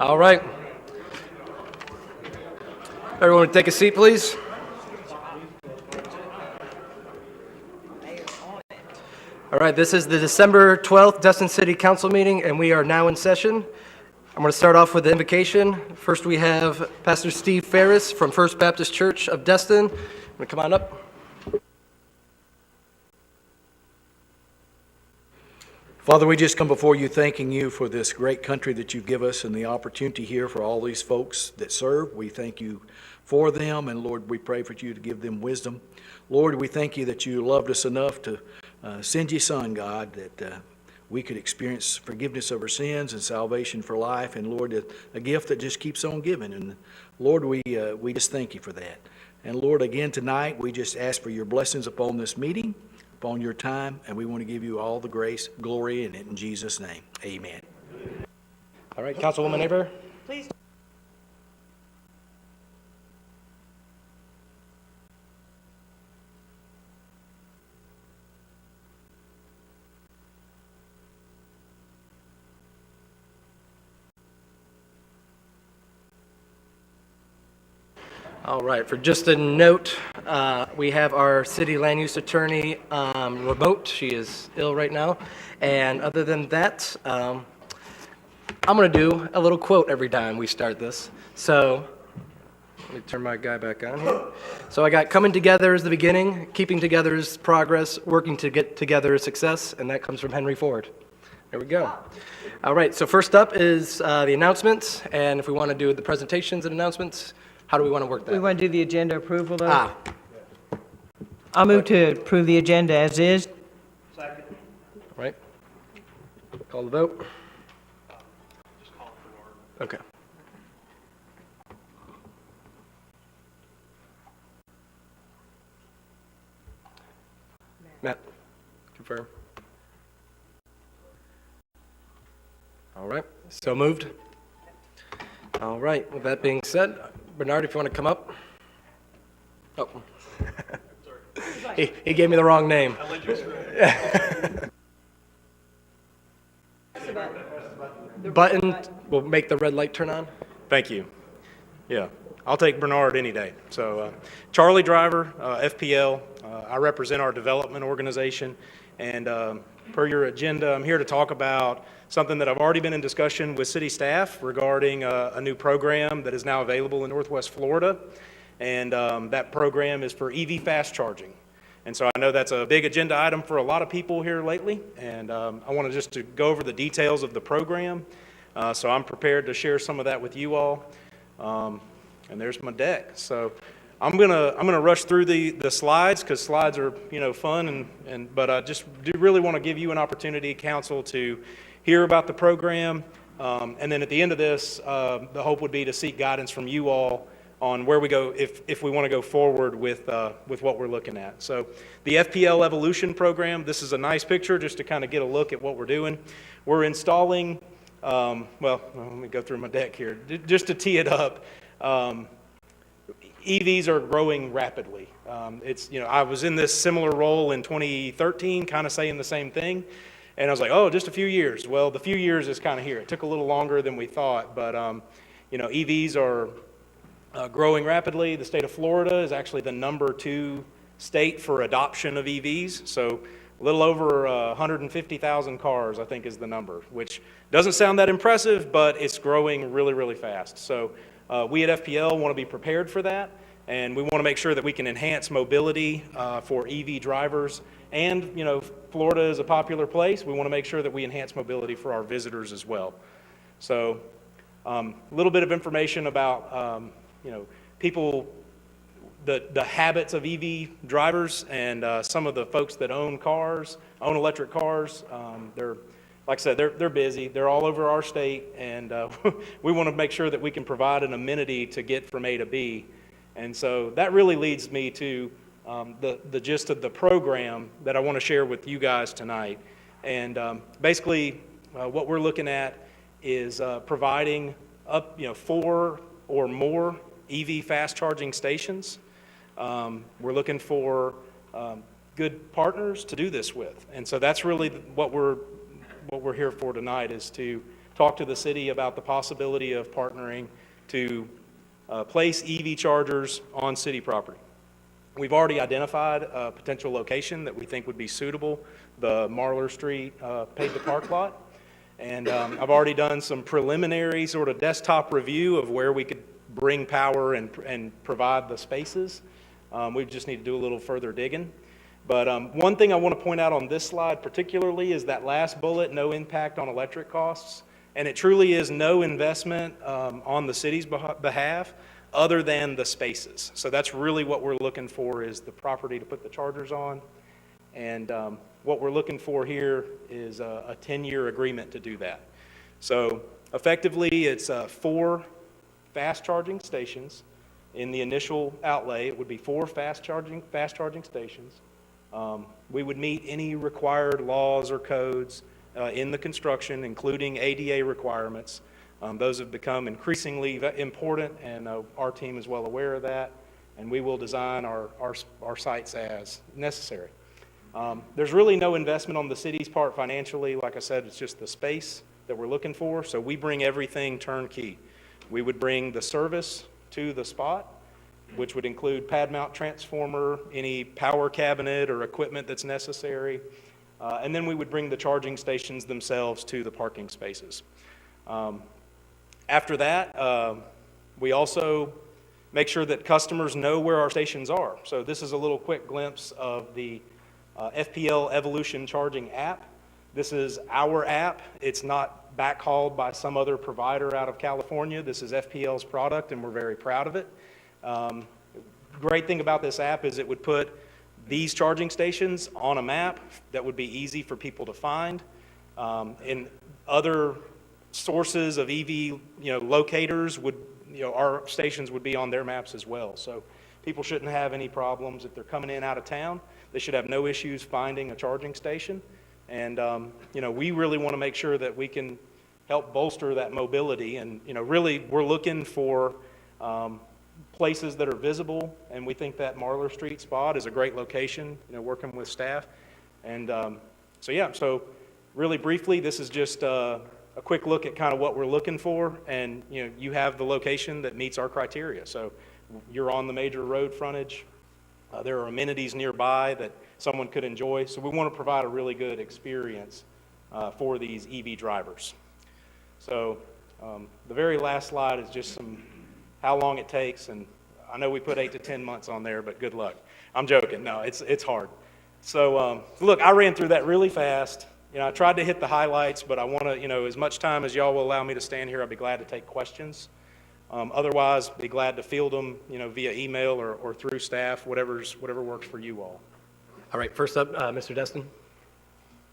All right. Everyone take a seat, please. All right, this is the December 12th Destin City Council meeting, and we are now in session. I'm going to start off with the invocation. First, we have Pastor Steve Ferris from First Baptist Church of Destin. I'm going to come on up. Father, we just come before you thanking you for this great country that you've given us and the opportunity here for all these folks that serve. We thank you for them, and Lord, we pray for you to give them wisdom. Lord, we thank you that you loved us enough to send your Son, God, that we could experience forgiveness of our sins and salvation for life, and Lord, a gift that just keeps on giving. And Lord, we just thank you for that. And Lord, again tonight, we just ask for your blessings upon this meeting, upon your time, and we want to give you all the grace, glory in it, in Jesus' name. Amen. All right, Councilwoman Aber. Please. All right, for just a note, we have our city land use attorney remote. She is ill right now. And other than that, I'm going to do a little quote every time we start this. So let me turn my guy back on here. So I got coming together is the beginning, keeping together is progress, working to get together is success, and that comes from Henry Ford. There we go. All right, so first up is the announcements, and if we want to do the presentations and announcements, how do we want to work that? We want to do the agenda approval, though. Ah, I'll move to approve the agenda as is. right. Call the vote. Okay. Matt, confirm. All right, so moved. All right, with that being said, Bernard, if you want to come up. Oh. He gave me the wrong name. Button will make the red light turn on. Thank you. Yeah, I'll take Bernard any day. So Charlie Driver, FPL, I represent our development organization, and per your agenda, I'm here to talk about something that I've already been in discussion with city staff regarding a new program that is now available in Northwest Florida, and that program is for EV fast charging. And so I know that's a big agenda item for a lot of people here lately, and I want to go over the details of the program. So I'm prepared to share some of that with you all. And there's my deck. So I'm gonna rush through the slides because slides are fun, but I just do really want to give you an opportunity, council, to hear about the program, and then at the end of this, the hope would be to seek guidance from you all on where we go if we want to go forward with what we're looking at. So the FPL Evolution program, this is a nice picture just to kind of get a look at what we're doing. We're installing, let me go through my deck here. Just to tee it up, EVs are growing rapidly. I was in this similar role in 2013, kind of saying the same thing. And I was like, oh, just a few years. Well, the few years is kind of here. It took a little longer than we thought, but EVs are growing rapidly. The state of Florida is actually the #2 state for adoption of EVs. So a little over 150,000 cars, I think, is the number, which doesn't sound that impressive, but it's growing really, really fast. So we at FPL want to be prepared for that, and we want to make sure that we can enhance mobility for EV drivers. And, Florida is a popular place. We want to make sure that we enhance mobility for our visitors as well. So a little bit of information about, people, the habits of EV drivers and some of the folks that own electric cars. Like I said, they're busy. They're all over our state, and we want to make sure that we can provide an amenity to get from A to B. And so that really leads me to the gist of the program that I want to share with you guys tonight. And basically, what we're looking at is providing up, 4 or more EV fast charging stations. We're looking for good partners to do this with, and so that's really what we're here for tonight, is to talked to the city about the possibility of partnering to place EV chargers on city property. We've already identified a potential location that we think would be suitable, the Marler Street paved-to-park lot. And I've already done some preliminary sort of desktop review of where we could bring power and provide the spaces. We just need to do a little further digging. But one thing I want to point out on this slide particularly is that last bullet, no impact on electric costs. And it truly is no investment on the city's behalf other than the spaces. So that's really what we're looking for, is the property to put the chargers on. And what we're looking for here is a 10-year agreement to do that. So effectively, it's 4 fast charging stations. In the initial outlay, it would be 4 fast charging stations. We would meet any required laws or codes in the construction, including ADA requirements. Those have become increasingly important, and our team is well aware of that, and we will design our sites as necessary. There's really no investment on the city's part financially. Like I said, it's just the space that we're looking for, so we bring everything turnkey. We would bring the service to the spot, which would include pad mount transformer, any power cabinet or equipment that's necessary, and then we would bring the charging stations themselves to the parking spaces. After that, we also make sure that customers know where our stations are. So this is a little quick glimpse of the FPL Evolution Charging app. This is our app. It's not backhauled by some other provider out of California. This is FPL's product, and we're very proud of it. Great thing about this app is it would put these charging stations on a map that would be easy for people to find. And other sources of EV, locators would, our stations would be on their maps as well. So people shouldn't have any problems if they're coming in out of town. They should have no issues finding a charging station. And, we really want to make sure that we can help bolster that mobility. And, really we're looking for places that are visible, and we think that Marler Street spot is a great location, working with staff. And so really briefly, this is just a quick look at kind of what we're looking for, and you have the location that meets our criteria. So you're on the major road frontage. There are amenities nearby that someone could enjoy. So we want to provide a really good experience for these EV drivers. So the very last slide is just how long it takes, and I know we put 8 to 10 months on there, but good luck. I'm joking. No, it's hard. So look, I ran through that really fast. I tried to hit the highlights, but I want to, as much time as y'all will allow me to stand here, I'd be glad to take questions. Otherwise, be glad to field them, via email or through staff, whatever works for you all. All right, first up, Mr. Destin.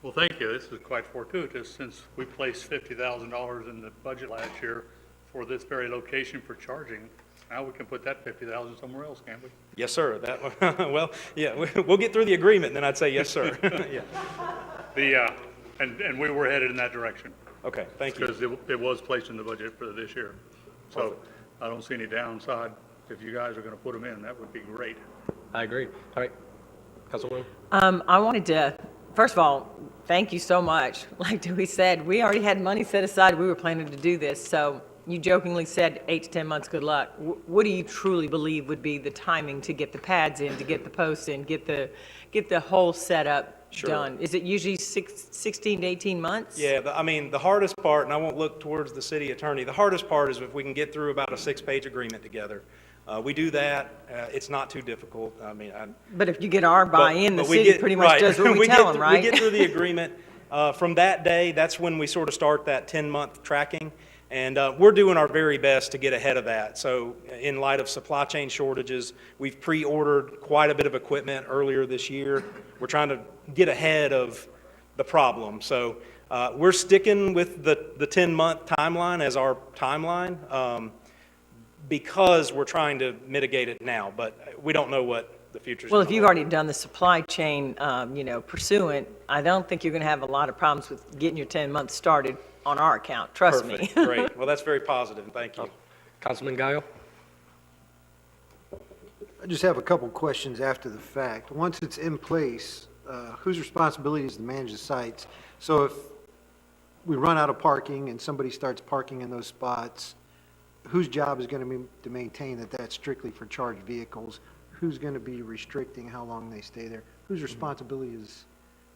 Well, thank you. This is quite fortuitous, since we placed $50,000 in the budget last year for this very location for charging. Now we can put that $50,000 somewhere else, can't we? Yes, sir. Well, yeah, we'll get through the agreement, and then I'd say yes, sir. Yeah. And we were headed in that direction. Okay, thank you. Because it was placed in the budget for this year. So I don't see any downside. If you guys are going to put them in, that would be great. I agree. All right, Councilwoman. I wanted to, first of all, thank you so much. Like Dewey said, we already had money set aside. We were planning to do this. So you jokingly said 8 to 10 months, good luck. What do you truly believe would be the timing to get the pads in, to get the posts in, get the whole setup done? Is it usually 16 to 18 months? Yeah, the hardest part, and I won't look towards the city attorney, the hardest part is if we can get through about a 6-page agreement together. We do that. It's not too difficult. But if you get our buy-in, the city pretty much does what we tell them, right? We get through the agreement. From that day, that's when we sort of start that 10-month tracking. And we're doing our very best to get ahead of that. So in light of supply chain shortages, we've pre-ordered quite a bit of equipment earlier this year. We're trying to get ahead of the problem. So we're sticking with the 10-month timeline as our timeline because we're trying to mitigate it now. But we don't know what the future's Well, gonna if you've hold. already done the supply chain, pursuant, I don't think you're going to have a lot of problems with getting your 10 months started on our account. Trust me. Perfect. Great. Well, that's very positive. Thank you. Councilman Guile. I just have a couple questions after the fact. Once it's in place, whose responsibility is to manage the sites? So if we run out of parking and somebody starts parking in those spots, whose job is going to be to maintain that that's strictly for charged vehicles? Who's going to be restricting how long they stay there? Whose responsibility is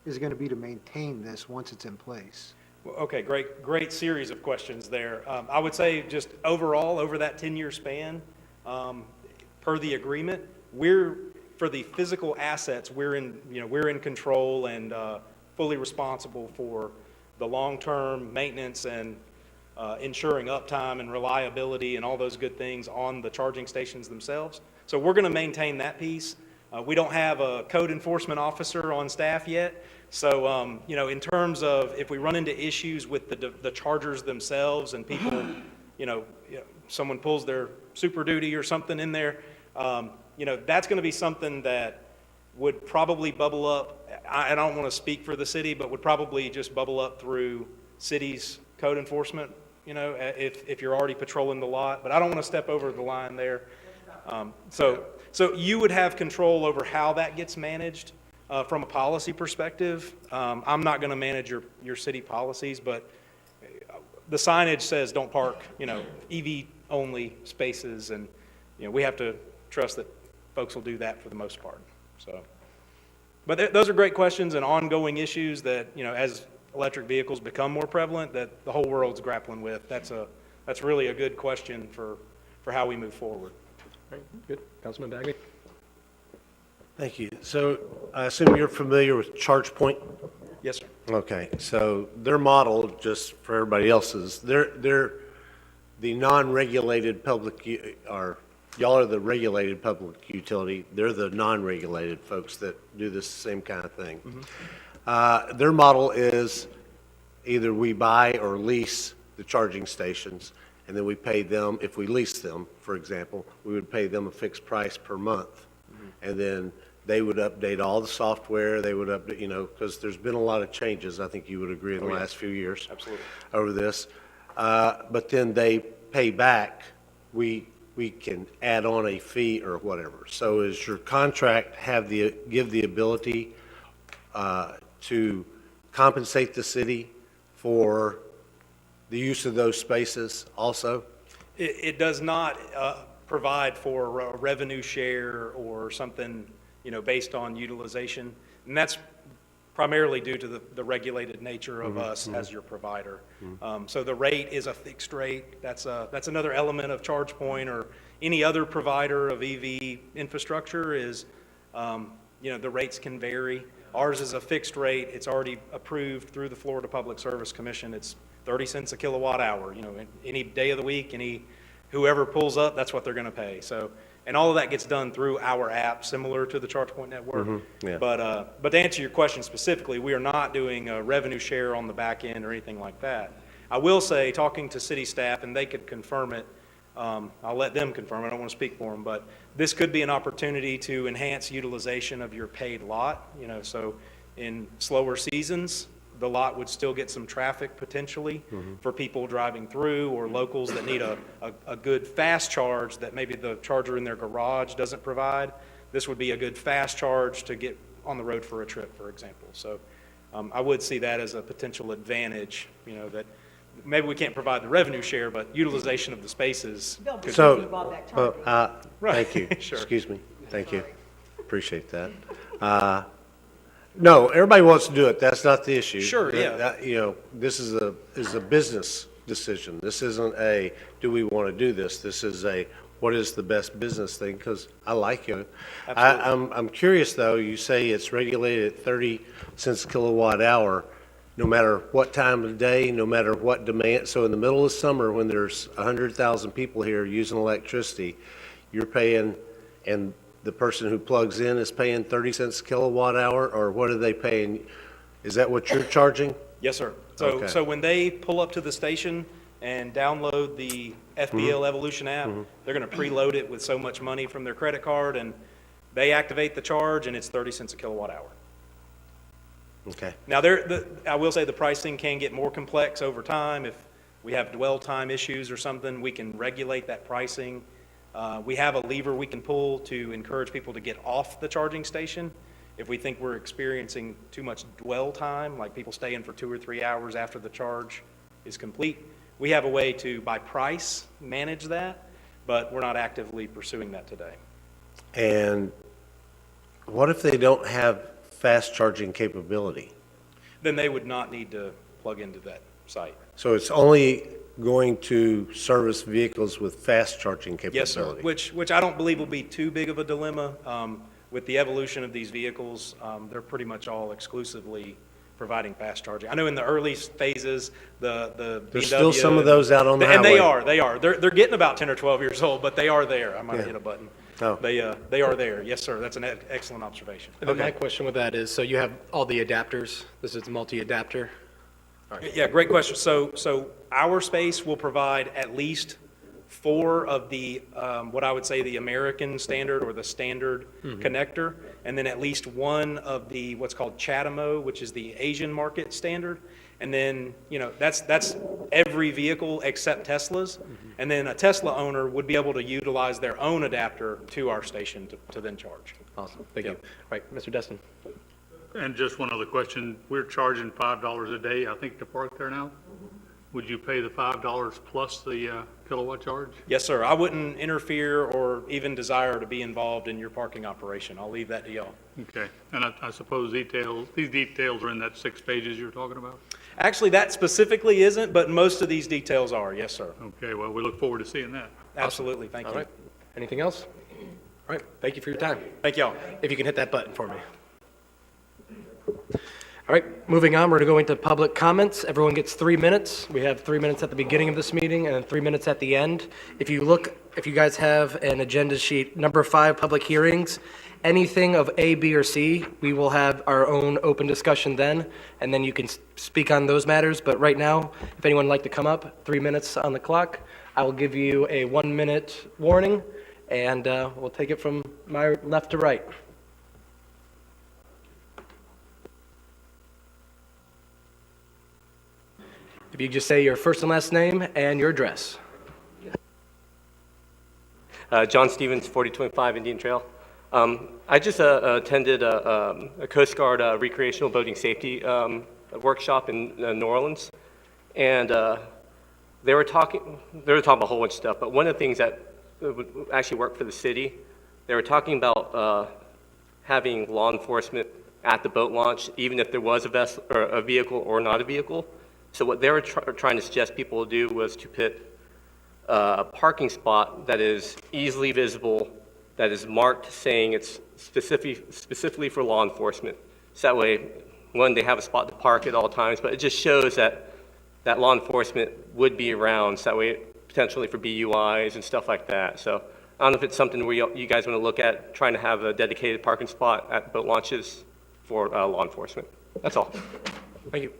it going to be to maintain this once it's in place? Well, okay, great series of questions there. I would say just overall, over that 10-year span, per the agreement, for the physical assets, we're in control and fully responsible for the long-term maintenance and ensuring uptime and reliability and all those good things on the charging stations themselves. So we're going to maintain that piece. We don't have a code enforcement officer on staff yet. So, in terms of if we run into issues with the chargers themselves and people, someone pulls their Super Duty or something in there, that's going to be something that would probably bubble up. I don't want to speak for the city, but would probably just bubble up through city's code enforcement, if you're already patrolling the lot. But I don't want to step over the line there. So you would have control over how that gets managed from a policy perspective. I'm not going to manage your city policies, but the signage says don't park, EV-only spaces, and, we have to trust that folks will do that for the most part. So, but those are great questions and ongoing issues that, as electric vehicles become more prevalent, that the whole world's grappling with. That's really a good question for how we move forward. All right, good. Councilman Bagley? Thank you. So I assume you're familiar with ChargePoint? Yes, sir. Okay, so their model, just for everybody else's, they're the non-regulated y'all are the regulated public utility. They're the non-regulated folks that do this same kind of thing. Their model is either we buy or lease the charging stations, and then we pay them, if we lease them, for example, we would pay them a fixed price per month. And then they would update all the software, they would update, because there's been a lot of changes, I think you would agree, in the last few years. Absolutely. Over this. But then they pay back, we can add on a fee or whatever. So is your contract give the ability to compensate the city for the use of those spaces also? It does not provide for a revenue share or something, based on utilization. And that's primarily due to the regulated nature of us as your provider. So the rate is a fixed rate. That's another element of ChargePoint or any other provider of EV infrastructure is, the rates can vary. Ours is a fixed rate. It's already approved through the Florida Public Service Commission. It's 30 cents a kilowatt hour. Any day of the week, whoever pulls up, that's what they're going to pay. So, and all of that gets done through our app, similar to the ChargePoint network. Yeah. But to answer your question specifically, we are not doing a revenue share on the back end or anything like that. I will say, talking to city staff, and they could confirm it, I'll let them confirm it, I don't want to speak for them, but this could be an opportunity to enhance utilization of your paid lot. So in slower seasons, the lot would still get some traffic potentially for people driving through or locals that need a good fast charge that maybe the charger in their garage doesn't provide. This would be a good fast charge to get on the road for a trip, for example. So I would see that as a potential advantage, that maybe we can't provide the revenue share, but utilization of the spaces. could- So, Right. thank you. Sure. Excuse me. Thank you. Appreciate that. No, everybody wants to do it. That's not the issue. Sure, yeah. This is a business decision. This isn't do we want to do this? This is what is the best business thing? Because I like you. I'm curious though, you say it's regulated at 30 cents a kilowatt hour, no matter what time of day, no matter what demand. So in the middle of summer, when there's 100,000 people here using electricity, you're paying, and the person who plugs in is paying 30 cents a kilowatt hour, or what are they paying? Is that what you're charging? Yes, sir. Okay. So when they pull up to the station and download the FBL Evolution app, they're going to preload it with so much money from their credit card, and they activate the charge, and it's 30 cents a kilowatt hour. Okay. Now, I will say the pricing can get more complex over time. If we have dwell time issues or something, we can regulate that pricing. We have a lever we can pull to encourage people to get off the charging station If we think we're experiencing too much dwell time, like people staying for 2 or 3 hours after the charge is complete, we have a way to, by price, manage that, but we're not actively pursuing that today. And what if they don't have fast charging capability? Then they would not need to plug into that site. So it's only going to service vehicles with fast charging capability? Yes, sir, which I don't believe will be too big of a dilemma. With the evolution of these vehicles, they're pretty much all exclusively providing fast charging. I know in the early phases, the There's BMW still some of those out on the and highway. they are. They're getting about 10 or 12 years old, but they are there. I might have hit a button. Oh. They are there. Yes, sir. That's an excellent observation. And then my question with that is, so you have all the adapters, this is multi-adapter? Yeah, great question. So our space will provide at least 4 of the, what I would say the American standard or the standard connector, and then at least 1 of the, what's called CHAdeMO, which is the Asian market standard. And then, that's every vehicle except Tesla's. And then a Tesla owner would be able to utilize their own adapter to our station to then charge. Awesome, thank you. Yep. All right, Mr. Destin. And just one other question. We're charging $5 a day, I think, to park there now. Would you pay the $5 plus the kilowatt charge? Yes, sir. I wouldn't interfere or even desire to be involved in your parking operation. I'll leave that to y'all. Okay. And I suppose these details are in that 6 pages you're talking about? Actually, that specifically isn't, but most of these details are. Yes, sir. Okay, well, we look forward to seeing that. Absolutely. Thank All you. right, anything else? All right, thank you for your time. Thank y'all. If you can hit that button for me. All right, moving on, we're going to go into public comments. Everyone gets 3 minutes. We have 3 minutes at the beginning of this meeting and then 3 minutes at the end. If you guys have an agenda sheet, number 5, public hearings, anything of A, B, or C, we will have our own open discussion then, and then you can speak on those matters. But right now, if anyone would like to come up, 3 minutes on the clock. I will give you a 1-minute warning, and we'll take it from my left to right. If you just say your first and last name and your address. John Stevens, 4025 Indian Trail. I just attended a Coast Guard recreational boating safety workshop in New Orleans, and they were talking about a whole bunch of stuff, but one of the things that would actually work for the city, they were talking about having law enforcement at the boat launch, even if there was a vessel or a vehicle or not a vehicle. So what they were trying to suggest people do was to put a parking spot that is easily visible, that is marked saying it's specifically for law enforcement. So that way, one, they have a spot to park at all times, but it just shows that law enforcement would be around, so that way potentially for BUIs and stuff like that. So I don't know if it's something where you guys want to look at, trying to have a dedicated parking spot at boat launches for law enforcement. That's all. Thank you.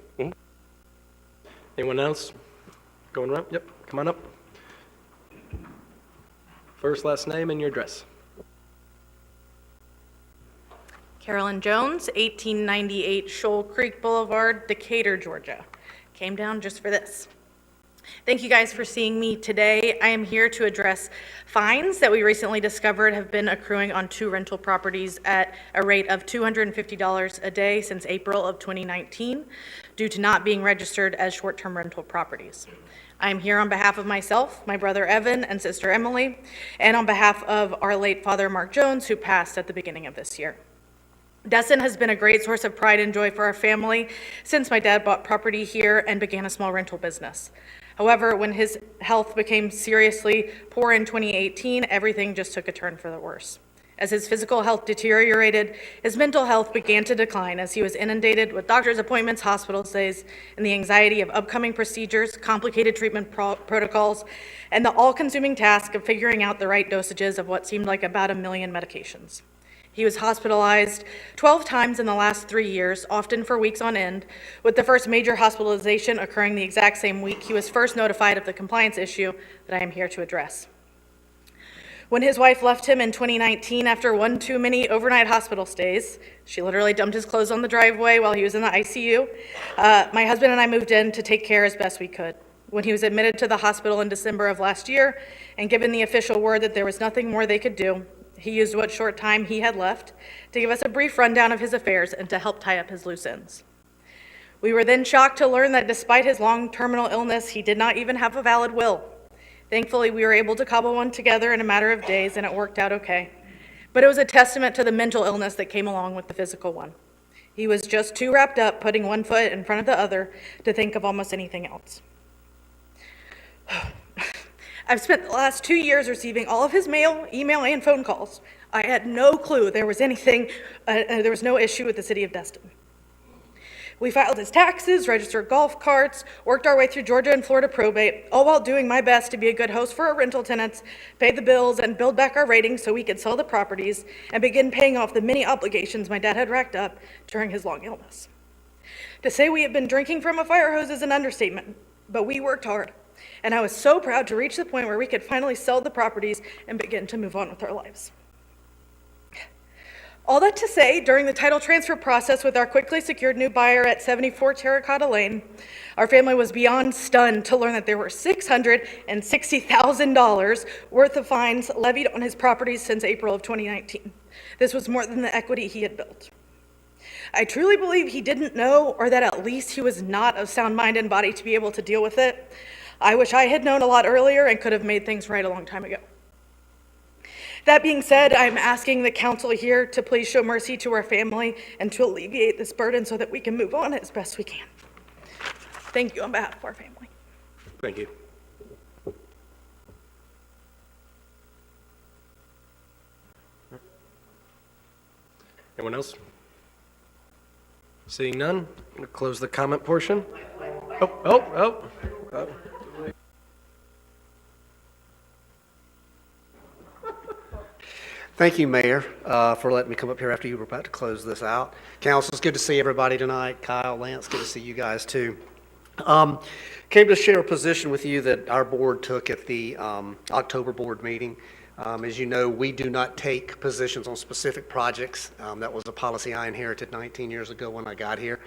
Anyone else? Going around? Yep, come on up. First, last name, and your address. Carolyn Jones, 1898 Shoal Creek Boulevard, Decatur, Georgia. Came down just for this. Thank you guys for seeing me today. I am here to address fines that we recently discovered have been accruing on 2 rental properties at a rate of $250 a day since April of 2019 due to not being registered as short-term rental properties. I am here on behalf of myself, my brother Evan, and sister Emily, and on behalf of our late father Mark Jones, who passed at the beginning of this year. Destin has been a great source of pride and joy for our family since my dad bought property here and began a small rental business. However, when his health became seriously poor in 2018, everything just took a turn for the worse. As his physical health deteriorated, his mental health began to decline as he was inundated with doctor's appointments, hospital stays, and the anxiety of upcoming procedures, complicated treatment protocols, and the all-consuming task of figuring out the right dosages of what seemed like about 1 million medications. He was hospitalized 12 times in the last 3 years, often for weeks on end, with the first major hospitalization occurring the exact same week he was first notified of the compliance issue that I am here to address. When his wife left him in 2019 after one too many overnight hospital stays, she literally dumped his clothes on the driveway while he was in the ICU, my husband and I moved in to take care as best we could. When he was admitted to the hospital in December of last year and given the official word that there was nothing more they could do, He used what short time he had left to give us a brief rundown of his affairs and to help tie up his loose ends. We were then shocked to learn that despite his long terminal illness, he did not even have a valid will. Thankfully, we were able to cobble one together in a matter of days, and it worked out okay. But it was a testament to the mental illness that came along with the physical one. He was just too wrapped up putting one foot in front of the other to think of almost anything else. I've spent the last 2 years receiving all of his mail, email, and phone calls. I had no clue there was no issue with the city of Destin. We filed his taxes, registered golf carts, worked our way through Georgia and Florida probate, all while doing my best to be a good host for our rental tenants, pay the bills, and build back our ratings so we could sell the properties and begin paying off the many obligations my dad had racked up during his long illness. To say we have been drinking from a fire hose is an understatement, but we worked hard, and I was so proud to reach the point where we could finally sell the properties and begin to move on with our lives. All that to say, during the title transfer process with our quickly secured new buyer at 74 Terracotta Lane, our family was beyond stunned to learn that there were $660,000 worth of fines levied on his properties since April of 2019. This was more than the equity he had built. I truly believe he didn't know, or that at least he was not of sound mind and body to be able to deal with it. I wish I had known a lot earlier and could have made things right a long time ago. That being said, I'm asking the council here to please show mercy to our family and to alleviate this burden so that we can move on as best we can. Thank you on behalf of our family. Thank you. Anyone else? Seeing none, I'm going to close the comment portion. Oh. Thank you, Mayor, for letting me come up here after you were about to close this out. Council, it's good to see everybody tonight. Kyle, Lance, good to see you guys too. Came to share a position with you that our board took at the October board meeting. As you know, we do not take positions on specific projects. That was a policy I inherited 19 years ago when I got here.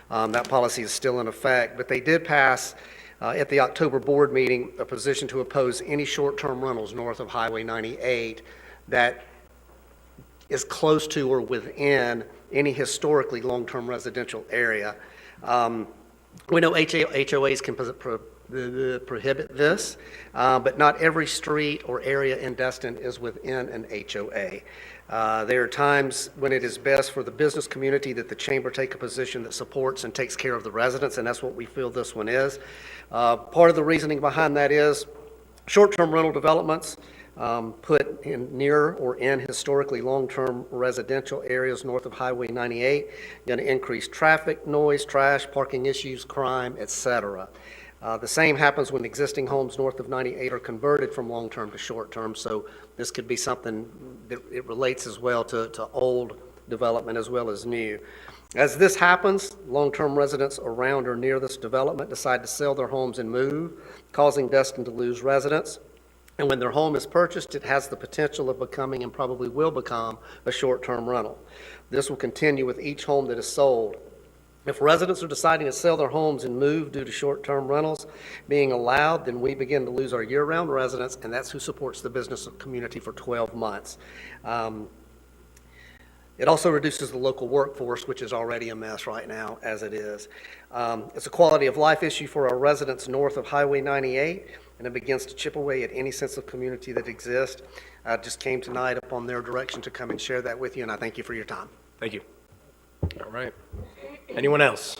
That policy is still in effect, but they did pass at the October board meeting a position to oppose any short-term rentals north of Highway 98 that is close to or within any historically long-term residential area. We know HOAs can prohibit this, but not every street or area in Destin is within an HOA. There are times when it is best for the business community that the chamber take a position that supports and takes care of the residents, and that's what we feel this one is. Part of the reasoning behind that is short-term rental developments put in near or in historically long-term residential areas north of Highway 98, going to increase traffic, noise, trash, parking issues, crime, etc. The same happens when existing homes north of 98 are converted from long-term to short-term, so this could be something that it relates as well to old development as well as new. As this happens, long-term residents around or near this development decide to sell their homes and move, causing Destin to lose residents. And when their home is purchased, it has the potential of becoming and probably will become a short-term rental. This will continue with each home that is sold. If residents are deciding to sell their homes and move due to short-term rentals being allowed, then we begin to lose our year-round residents, and that's who supports the business community for 12 months. It also reduces the local workforce, which is already a mess right now as it is. It's a quality of life issue for our residents north of Highway 98, and it begins to chip away at any sense of community that exists. I just came tonight upon their direction to come and share that with you, and I thank you for your time. Thank you. All right. Anyone else?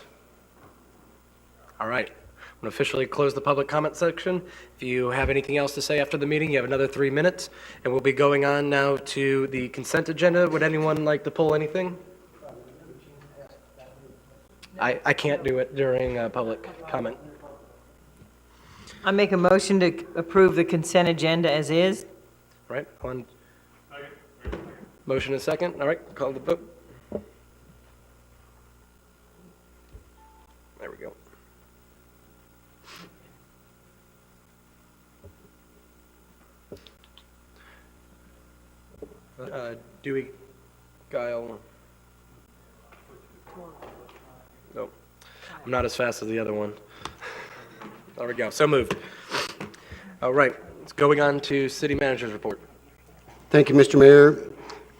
All right. I'm going to officially close the public comment section. If you have anything else to say after the meeting, you have another 3 minutes, and we'll be going on now to the consent agenda. Would anyone like to pull anything? I can't do it during public comment. I make a motion to approve the consent agenda as is. All right. On motion and second. All right. Call the vote. There we go. Dewey, Guile. Nope. I'm not as fast as the other one. There we go. So moved. All right. It's going on to city manager's report. Thank you, Mr. Mayor.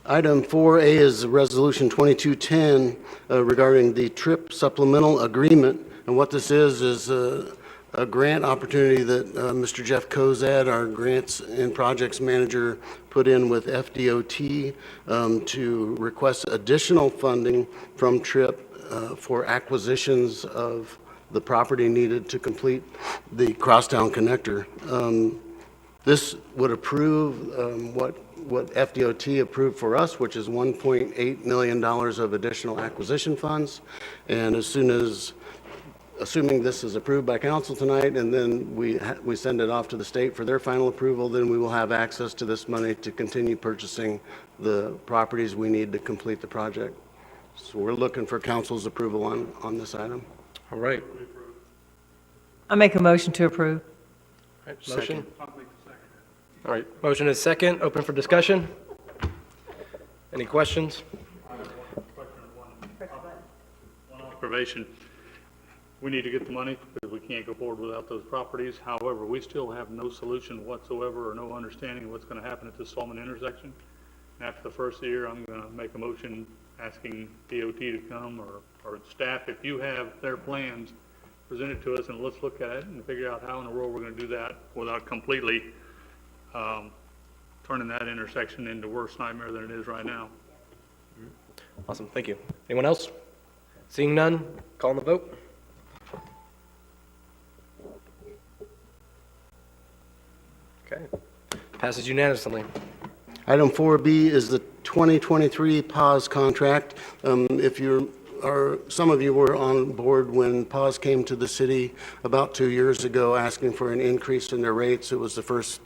Item 4A is Resolution 2210 regarding the TRIP supplemental agreement. And what this is a grant opportunity that Mr. Jeff Kozad, our grants and projects manager, put in with FDOT to request additional funding from TRIP for acquisitions of the property needed to complete the Crosstown Connector. This would approve what FDOT approved for us, which is $1.8 million of additional acquisition funds. And assuming this is approved by council tonight, and then we send it off to the state for their final approval, then we will have access to this money to continue purchasing the properties we need to complete the project. So we're looking for council's approval on this item. All right. I make a motion to approve. All right, motion. All right, motion is second. Open for discussion. Any questions? One observation, we need to get the money because we can't go forward without those properties. However, we still have no solution whatsoever or no understanding of what's going to happen at this Solomon intersection. And after the first year, I'm going to make a motion asking DOT to come or staff, if you have their plans, present it to us and let's look at it and figure out how in the world we're going to do that without completely turning that intersection into worse nightmare than it is right now. Awesome, thank you. Anyone else? Seeing none, calling the vote. Okay, passes unanimously. Item 4B is the 2023 PAWS contract. Some of you were on board when PAWS came to the city about 2 years ago asking for an increase in their rates. It was the first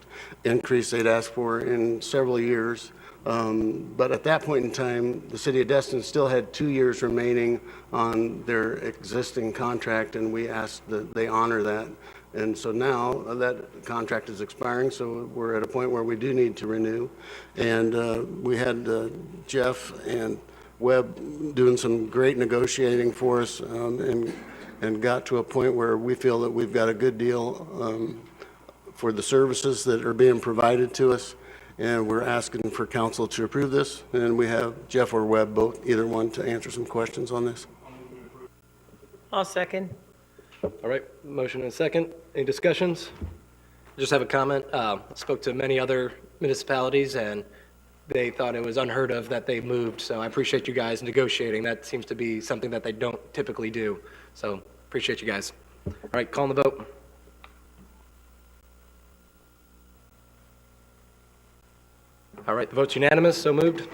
increase they'd asked for in several years. But at that point in time, the city of Destin still had 2 years remaining on their existing contract, and we asked that they honor that. And so now that contract is expiring, so we're at a point where we do need to renew. And we had Jeff and Webb doing some great negotiating for us, and got to a point where we feel that we've got a good deal for the services that are being provided to us. And we're asking for council to approve this. And we have Jeff or Webb, both, either one, to answer some questions on this. I'll second. All right, motion and second. Any discussions? Just have a comment. Spoke to many other municipalities, and they thought it was unheard of that they moved. So I appreciate you guys negotiating. That seems to be something that they don't typically do. So appreciate you guys. All right, calling the vote. All right, the vote's unanimous, so moved.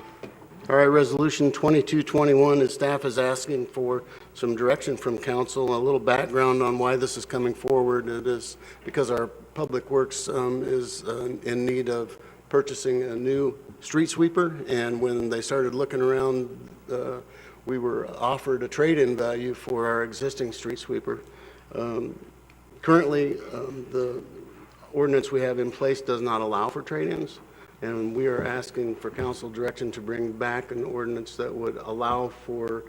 All right, Resolution 2221, and staff is asking for some direction from council, a little background on why this is coming forward. It is because our Public Works is in need of purchasing a new street sweeper, and when they started looking around, we were offered a trade-in value for our existing street sweeper. Currently, the ordinance we have in place does not allow for trade-ins. And we are asking for council direction to bring back an ordinance that would allow for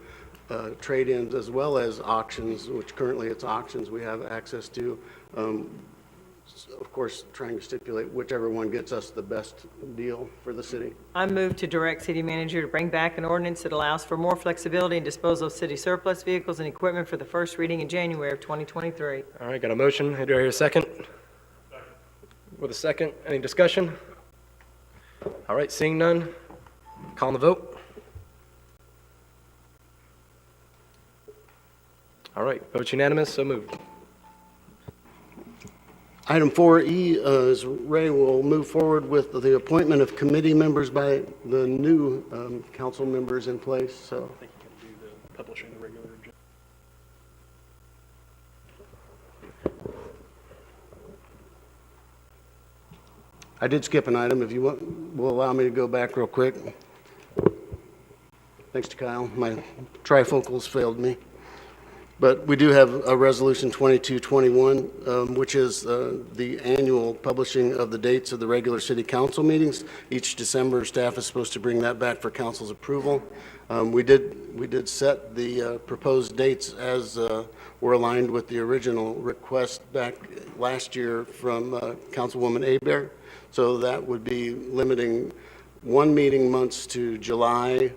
trade-ins as well as auctions, which currently it's auctions we have access to. Of course, trying to stipulate whichever one gets us the best deal for the city. I move to direct city manager to bring back an ordinance that allows for more flexibility in disposal of city surplus vehicles and equipment for the first reading in January of 2023. All right, got a motion. Do I hear a second? With a second, any discussion? All right, seeing none, calling the vote. All right, vote's unanimous, so moved. Item 4E is Ray will move forward with the appointment of committee members by the new council members in place. So I think you can do the publishing the regular agenda. I did skip an item. If you will allow me to go back real quick. Thanks to Kyle. My trifocals failed me. But we do have a Resolution 2221, which is the annual publishing of the dates of the regular city council meetings. Each December, staff is supposed to bring that back for council's approval. We did set the proposed dates as were aligned with the original request back last year from Councilwoman Hebert. So that would be limiting one meeting months to July,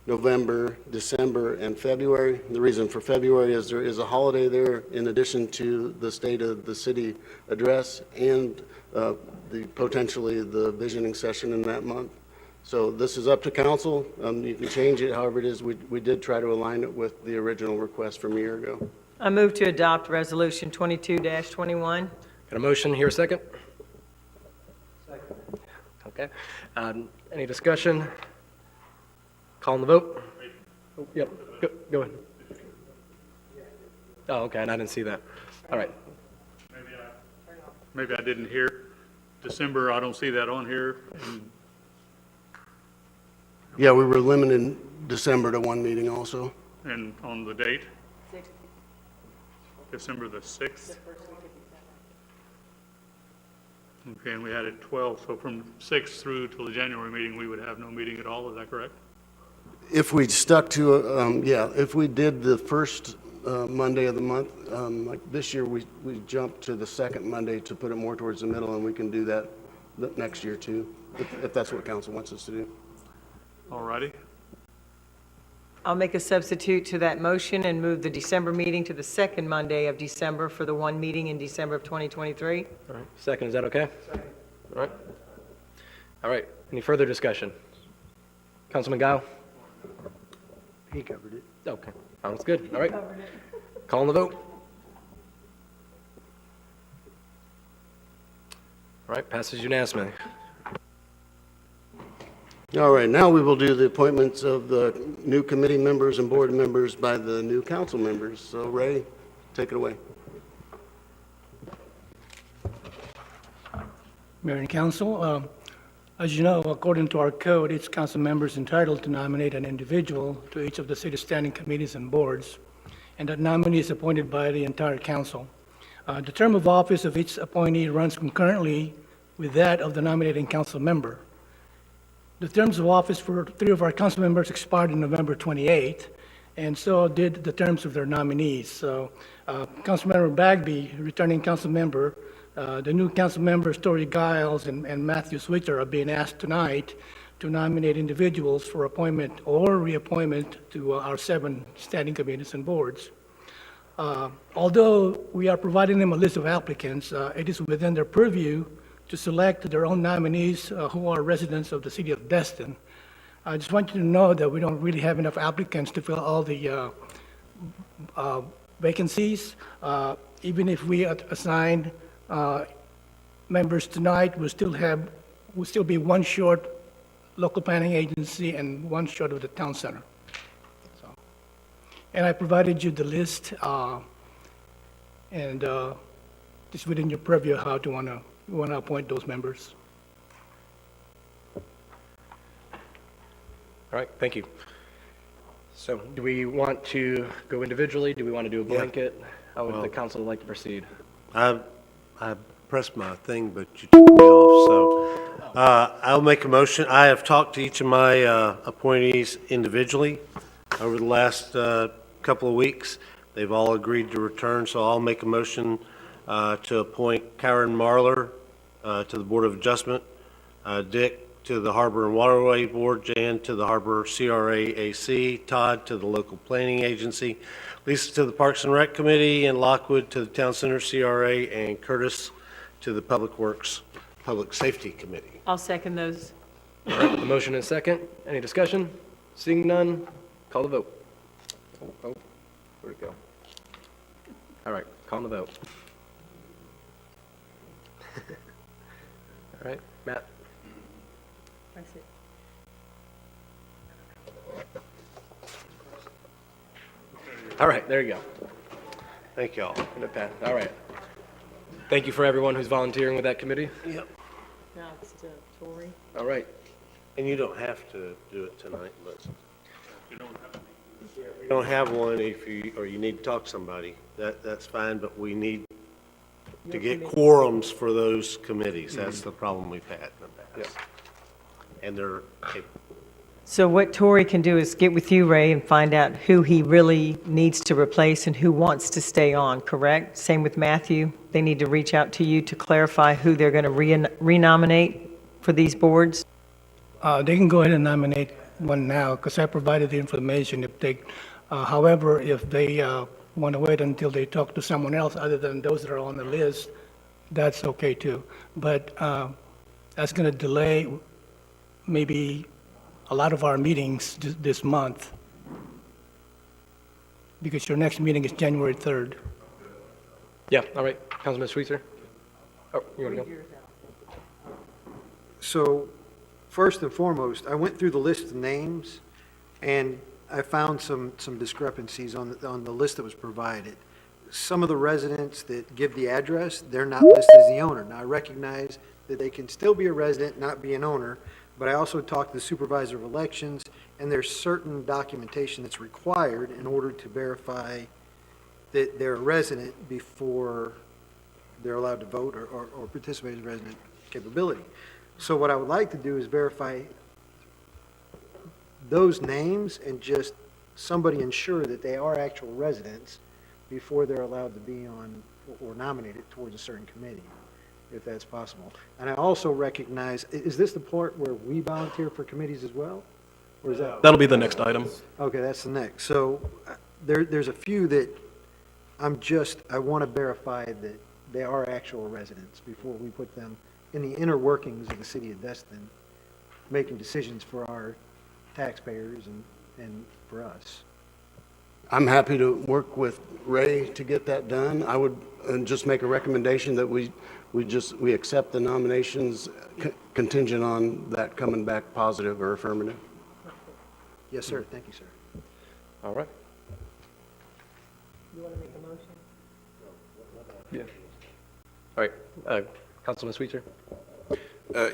November, December, and February. The reason for February is there is a holiday there in addition to the State of the City address and potentially the visioning session in that month. So this is up to council. You can change it however it is. We did try to align it with the original request from a year ago. I move to adopt Resolution 22-21. Got a motion here, a second? Second. Okay. Any discussion? Calling the vote? Oh, yep, go ahead. Oh, okay, and I didn't see that. All right. Maybe I didn't hear. December, I don't see that on here. And Yeah, we were limiting December to one meeting also. And on the date? December the 6th? Okay, and we had it 12, so from 6 through till the January meeting, we would have no meeting at all, is that correct? If we stuck to, if we did the first Monday of the month, like this year, we jumped to the second Monday to put it more towards the middle, and we can do that next year too, if that's what council wants us to do. All righty. I'll make a substitute to that motion and move the December meeting to the second Monday of December for the one meeting in December of 2023. All right, second, is that okay? Second. All right. All right, any further discussion? Councilman Guile? He covered it. Okay, sounds good, all right. Calling the vote. All right, passes unanimously. All right, now we will do the appointments of the new committee members and board members by the new council members. So Ray, take it away. Mayor and council, as you know, according to our code, each council member is entitled to nominate an individual to each of the city standing committees and boards, and that nominee is appointed by the entire council. The term of office of each appointee runs concurrently with that of the nominating council member. The terms of office for 3 of our council members expired on November 28th, and so did the terms of their nominees. So, Councilmember Bagby, returning council member, the new council members, Tory Giles and Matthew Switzer, are being asked tonight to nominate individuals for appointment or reappointment to our 7 standing committees and boards. Although we are providing them a list of applicants, it is within their purview to select their own nominees who are residents of the city of Destin. I just want you to know that we don't really have enough applicants to fill all the vacancies. Even if we assign members tonight, we'll still be 1 short local planning agency and 1 short of the town center. So, and I provided you the list, and it's within your purview how to want to appoint those members. All right, thank you. So do we want to go individually? Do we want to do a blanket? How would the council like to proceed? I pressed my thing, but you took me off, so I'll make a motion. I have talked to each of my appointees individually over the last couple of weeks. They've all agreed to return, so I'll make a motion to appoint Karen Marlar to the Board of Adjustment, Dick to the Harbor and Waterway Board, Jan to the Harbor CRA-AC, Todd to the Local Planning Agency, Lisa to the Parks and Rec Committee, and Lockwood to the Town Center CRA, and Curtis to the Public Works Public Safety Committee. I'll second those. All right, the motion is second. Any discussion? Seeing none, call the vote. Oh, where'd it go? All right, call the vote. All right, Matt? All right, there you go. Thank y'all. All right. Thank you for everyone who's volunteering with that committee. Yep. Now it's to Tory. All right. And you don't have to do it tonight, but you don't have one if you need to talk to somebody, that's fine, but we need to get quorums for those committees. That's the problem we've had in the past. And they're capable. So what Tory can do is get with you, Ray, and find out who he really needs to replace and who wants to stay on, correct? Same with Matthew. They need to reach out to you to clarify who they're going to renominate for these boards. They can go ahead and nominate one now, because I provided the information. If they, however, if they want to wait until they talk to someone else other than those that are on the list, that's okay too. But that's going to delay maybe a lot of our meetings this month, because your next meeting is January 3rd. Yeah, all right. Councilman Sweetser? Oh, you want to go? So, first and foremost, I went through the list of names, and I found some discrepancies on the list that was provided. Some of the residents that give the address, they're not listed as the owner. Now, I recognize that they can still be a resident, not be an owner, but I also talked to the supervisor of elections, and there's certain documentation that's required in order to verify that they're a resident before they're allowed to vote or participate as resident capability. So what I would like to do is verify those names and just somebody ensure that they are actual residents before they're allowed to be on or nominated towards a certain committee, if that's possible. And I also recognize, is this the part where we volunteer for committees as well? Or is that? That'll be the next item. Okay, that's the next. So there's a few that I want to verify that they are actual residents before we put them in the inner workings of the city of Destin, making decisions for our taxpayers and for us. I'm happy to work with Ray to get that done. I would just make a recommendation that we accept the nominations contingent on that coming back positive or affirmative. Yes, sir. Thank you, sir. All right. You want to make a motion? Yeah. All right. Councilman Sweetser?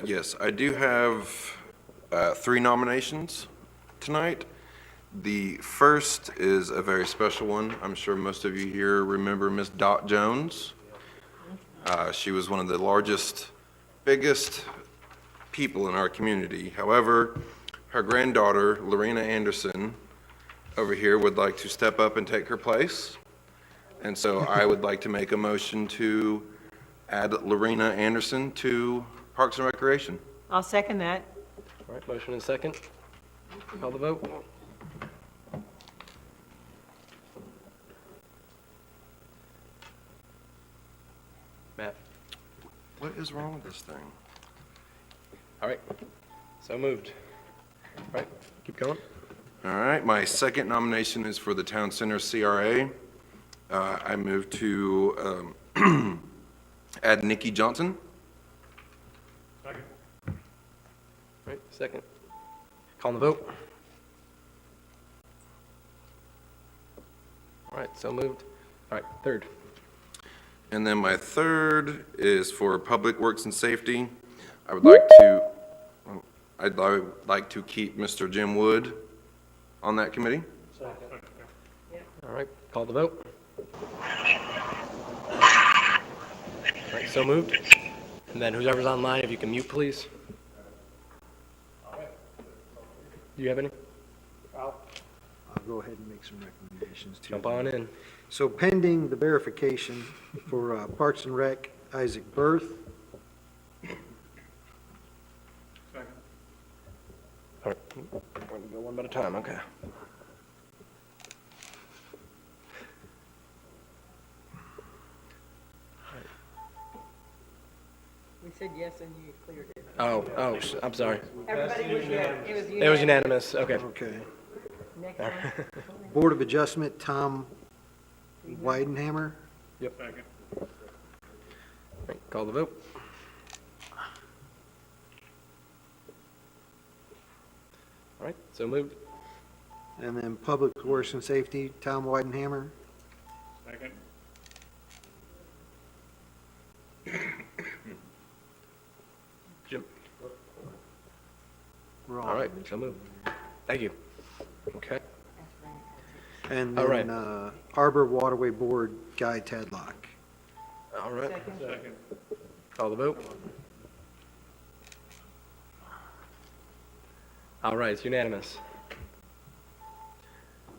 Yes, I do have 3 nominations tonight. The first is a very special one. I'm sure most of you here remember Miss Dot Jones. She was one of the biggest people in our community. However, her granddaughter, Lorena Anderson, over here would like to step up and take her place. And so I would like to make a motion to add Lorena Anderson to Parks and Recreation. I'll second that. All right, motion and second. Call the vote. Matt? What is wrong with this thing? All right. So moved. All right, keep going. All right, my second nomination is for the Town Center CRA. I move to add Nikki Johnson. All right, second. Call the vote. All right, so moved. All right, third. And then my third is for Public Works and Safety. I'd like to keep Mr. Jim Wood on that committee. All right, call the vote. All right, so moved. And then whoever's online, if you can mute, please. Do you have any? I'll go ahead and make some recommendations too. Jump on in. So pending the verification for Parks and Rec, Isaac Berth. All right, we're going to go one at a time, okay. We said yes and you cleared it. I'm sorry. Everybody was yes. It was unanimous, okay. Okay. Next one. Board of Adjustment, Tom Weidenhammer. Yep. All right, call the vote. All right, so moved. And then Public Works and Safety, Tom Weidenhammer. Second. Jim? We're All right, so moved. Thank you. Okay. And All right. then Arbor Waterway Board, Guy Tadlock. All right, Second. call the vote. All right, it's unanimous.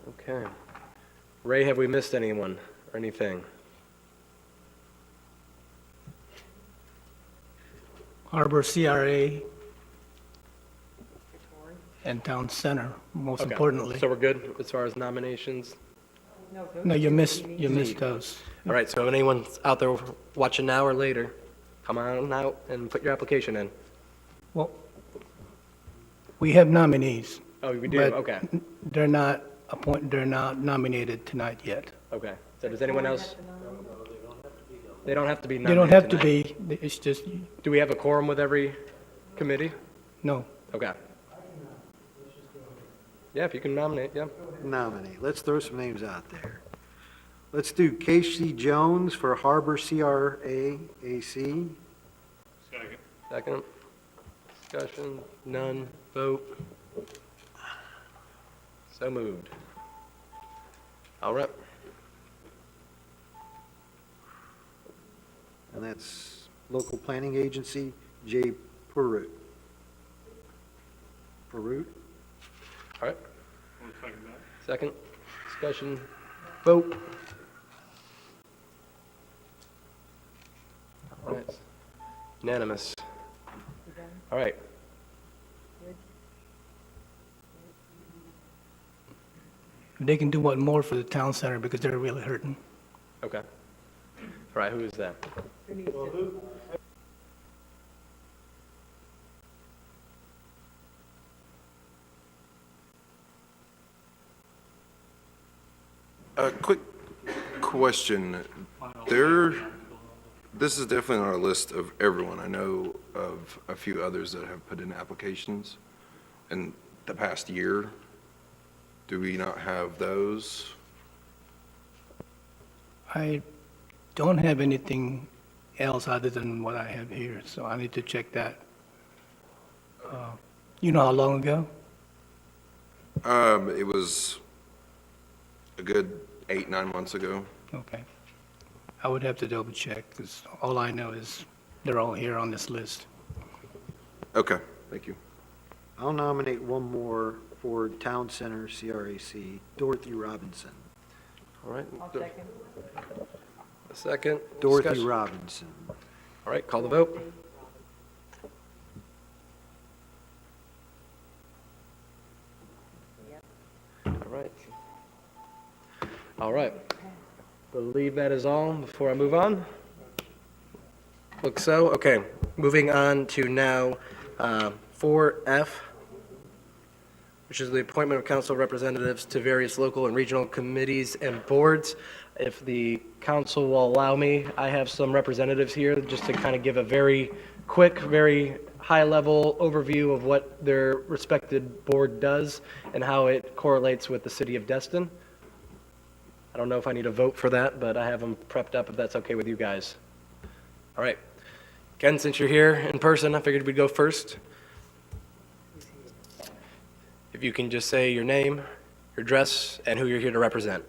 Okay. Ray, have we missed anyone or anything? Harbor CRA, and Town Center, most Okay. importantly. So we're good as far as nominations? No, you missed those. All right, so if anyone's out there watching now or later, come on out and put your application in. Well, we have nominees. Oh, we do? but Okay. They're not they're not nominated tonight yet. Okay. So does anyone else? They don't have to be They nominated don't have to tonight. be, it's just, Do we have a quorum with every committee? no. Okay. Yeah, if you can nominate, yeah. Nominate. Let's throw some names out there. Let's do Casey Jones for Harbor CRAAC. Second. Second. Discussion, none, vote. So moved. All right. And that's Local Planning Agency, Jay Perut. Perut? All right. One second, Matt. Second. Discussion, vote. All right. Unanimous. All right. They can do what more for the Town Center because they're really hurting. Okay. All right, who is that? A quick question. This is definitely on our list of everyone. I know of a few others that have put in applications in the past year. Do we not have those? I don't have anything else other than what I have here, so I need to check that. You know how long ago? It was a good 8, 9 months ago. Okay. I would have to double check, because all I know is they're all here on this list. Okay, thank you. I'll nominate one more for Town Center CRAC, Dorothy Robinson. All right. I'll second. A second. Dorothy Discussion. Robinson. All right, call the vote. All right. All right. Believe that is all before I move on. Looks so. Okay, moving on to now 4F, which is the appointment of council representatives to various local and regional committees and boards. If the council will allow me, I have some representatives here just to kind of give a very quick, very high-level overview of what their respected board does and how it correlates with the city of Destin. I don't know if I need a vote for that, but I have them prepped up if that's okay with you guys. All right. Ken, since you're here in person, I figured we'd go first. If you can just say your name, your address, and who you're here to represent.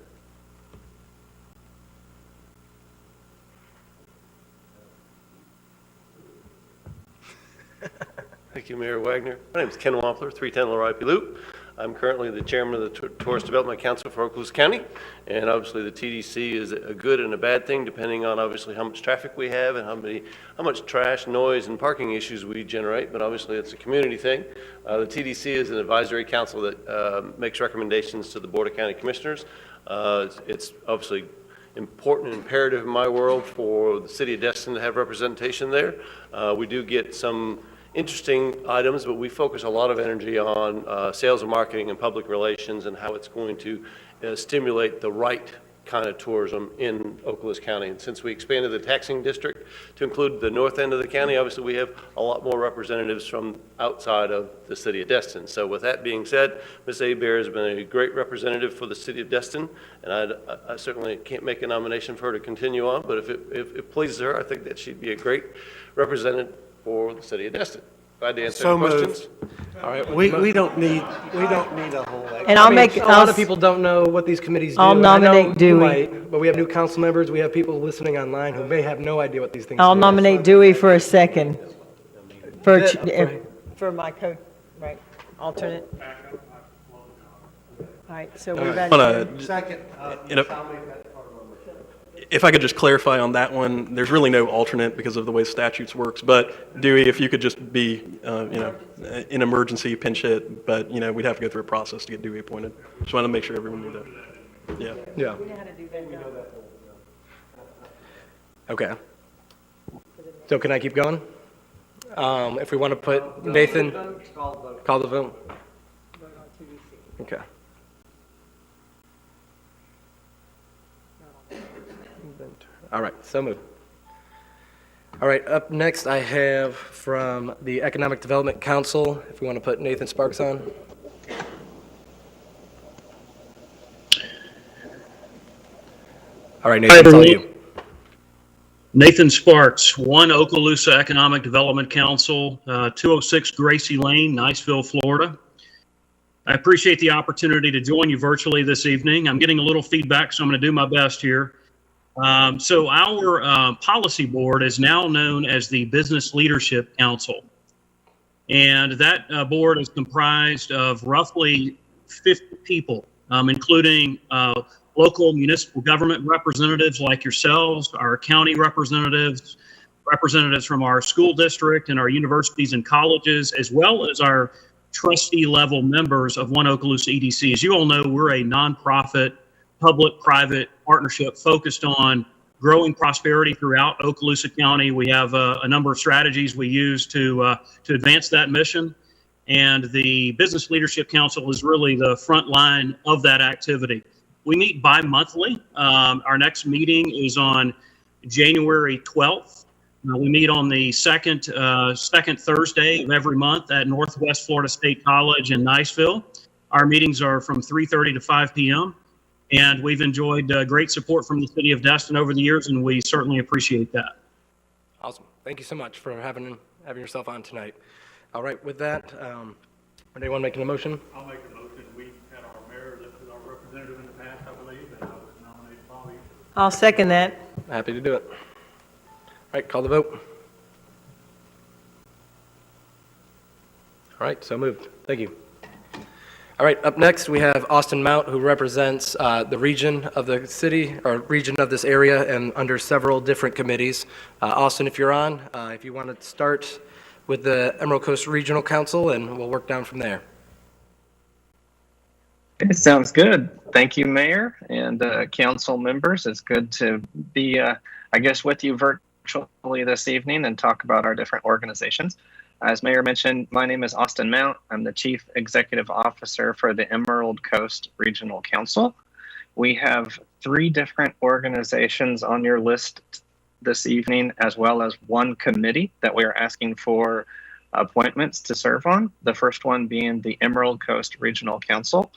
Thank you, Mayor Wagner. My name is Ken Wampler, 310 Laripe Loop. I'm currently the chairman of the Tourist Development Council for Okaloosa County, and obviously the TDC is a good and a bad thing depending on obviously how much traffic we have and how much trash, noise, and parking issues we generate, but obviously it's a community thing. The TDC is an advisory council that makes recommendations to the Board of County Commissioners. It's obviously important and imperative in my world for the city of Destin to have representation there. We do get some interesting items, but we focus a lot of energy on sales and marketing and public relations and how it's going to stimulate the right kind of tourism in Okaloosa County. And since we expanded the taxing district to include the north end of the county, obviously we have a lot more representatives from outside of the city of Destin. So with that being said, Ms. Abear has been a great representative for the city of Destin, and I certainly can't make a nomination for her to continue on, but if it pleases her, I think that she'd be a great representative for the city of Destin. Glad to answer So any moved. questions. All right. We don't need a whole lot. And I I'll mean, make, a lot of people don't know what these committees do. I'll and I know nominate you Dewey. might, but we have new council members, we have people listening online who may have no idea what these things do. I'll nominate Dewey for a second. For, Yeah, for my right, alternate. All right, so we've right. got. Wanna- Second. In a- if I could just clarify on that one, there's really no alternate because of the way statutes works. But Dewey, if you could just be, in emergency pinch hit, but, we'd have to go through a process to get Dewey appointed. Just wanted to make sure everyone knew that. Yeah. Yeah. Okay. So can I keep going? If we want to put Nathan, call the vote. Okay. All right, so moved. All right, up next I have from the Economic Development Council, if we want to put Nathan Sparks on. All right, Nathan, it's all you. Nathan Sparks, 1 Okaloosa Economic Development Council, 206 Gracie Lane, Niceville, Florida. I appreciate the opportunity to join you virtually this evening. I'm getting a little feedback, so I'm going to do my best here. So our policy board is now known as the Business Leadership Council. And that board is comprised of roughly 50 people, including local municipal government representatives like yourselves, our county representatives, representatives from our school district and our universities and colleges, as well as our trustee level members of 1 Okaloosa EDC. As you all know, we're a nonprofit public-private partnership focused on growing prosperity throughout Okaloosa County. We have a number of strategies we use to advance that mission, and the Business Leadership Council is really the front line of that activity. We meet bi-monthly. Our next meeting is on January 12th. We meet on the second Thursday of every month at Northwest Florida State College in Niceville. Our meetings are from 3:30 to 5 p.m. And we've enjoyed great support from the city of Destin over the years, and we certainly appreciate that. Awesome. Thank you so much for having yourself on tonight. All right, with that, anyone making a motion? I'll make a motion. We had our mayor listed our representative in the past, I believe, and I would nominate Bobby. I'll second that. Happy to do it. All right, call the vote. All right, so moved. Thank you. All right, up next, we have Austin Mount, who represents the region of the city, or region of this area, and under several different committees. Austin, if you're on, if you want to start with the Emerald Coast Regional Council, and we'll work down from there. It sounds good. Thank you, Mayor and council members. It's good to be, I guess, with you virtually this evening and talk about our different organizations. As Mayor mentioned, my name is Austin Mount. I'm the Chief Executive Officer for the Emerald Coast Regional Council. We have 3 different organizations on your list this evening, as well as 1 committee that we are asking for appointments to serve on. The first one being the Emerald Coast Regional Council.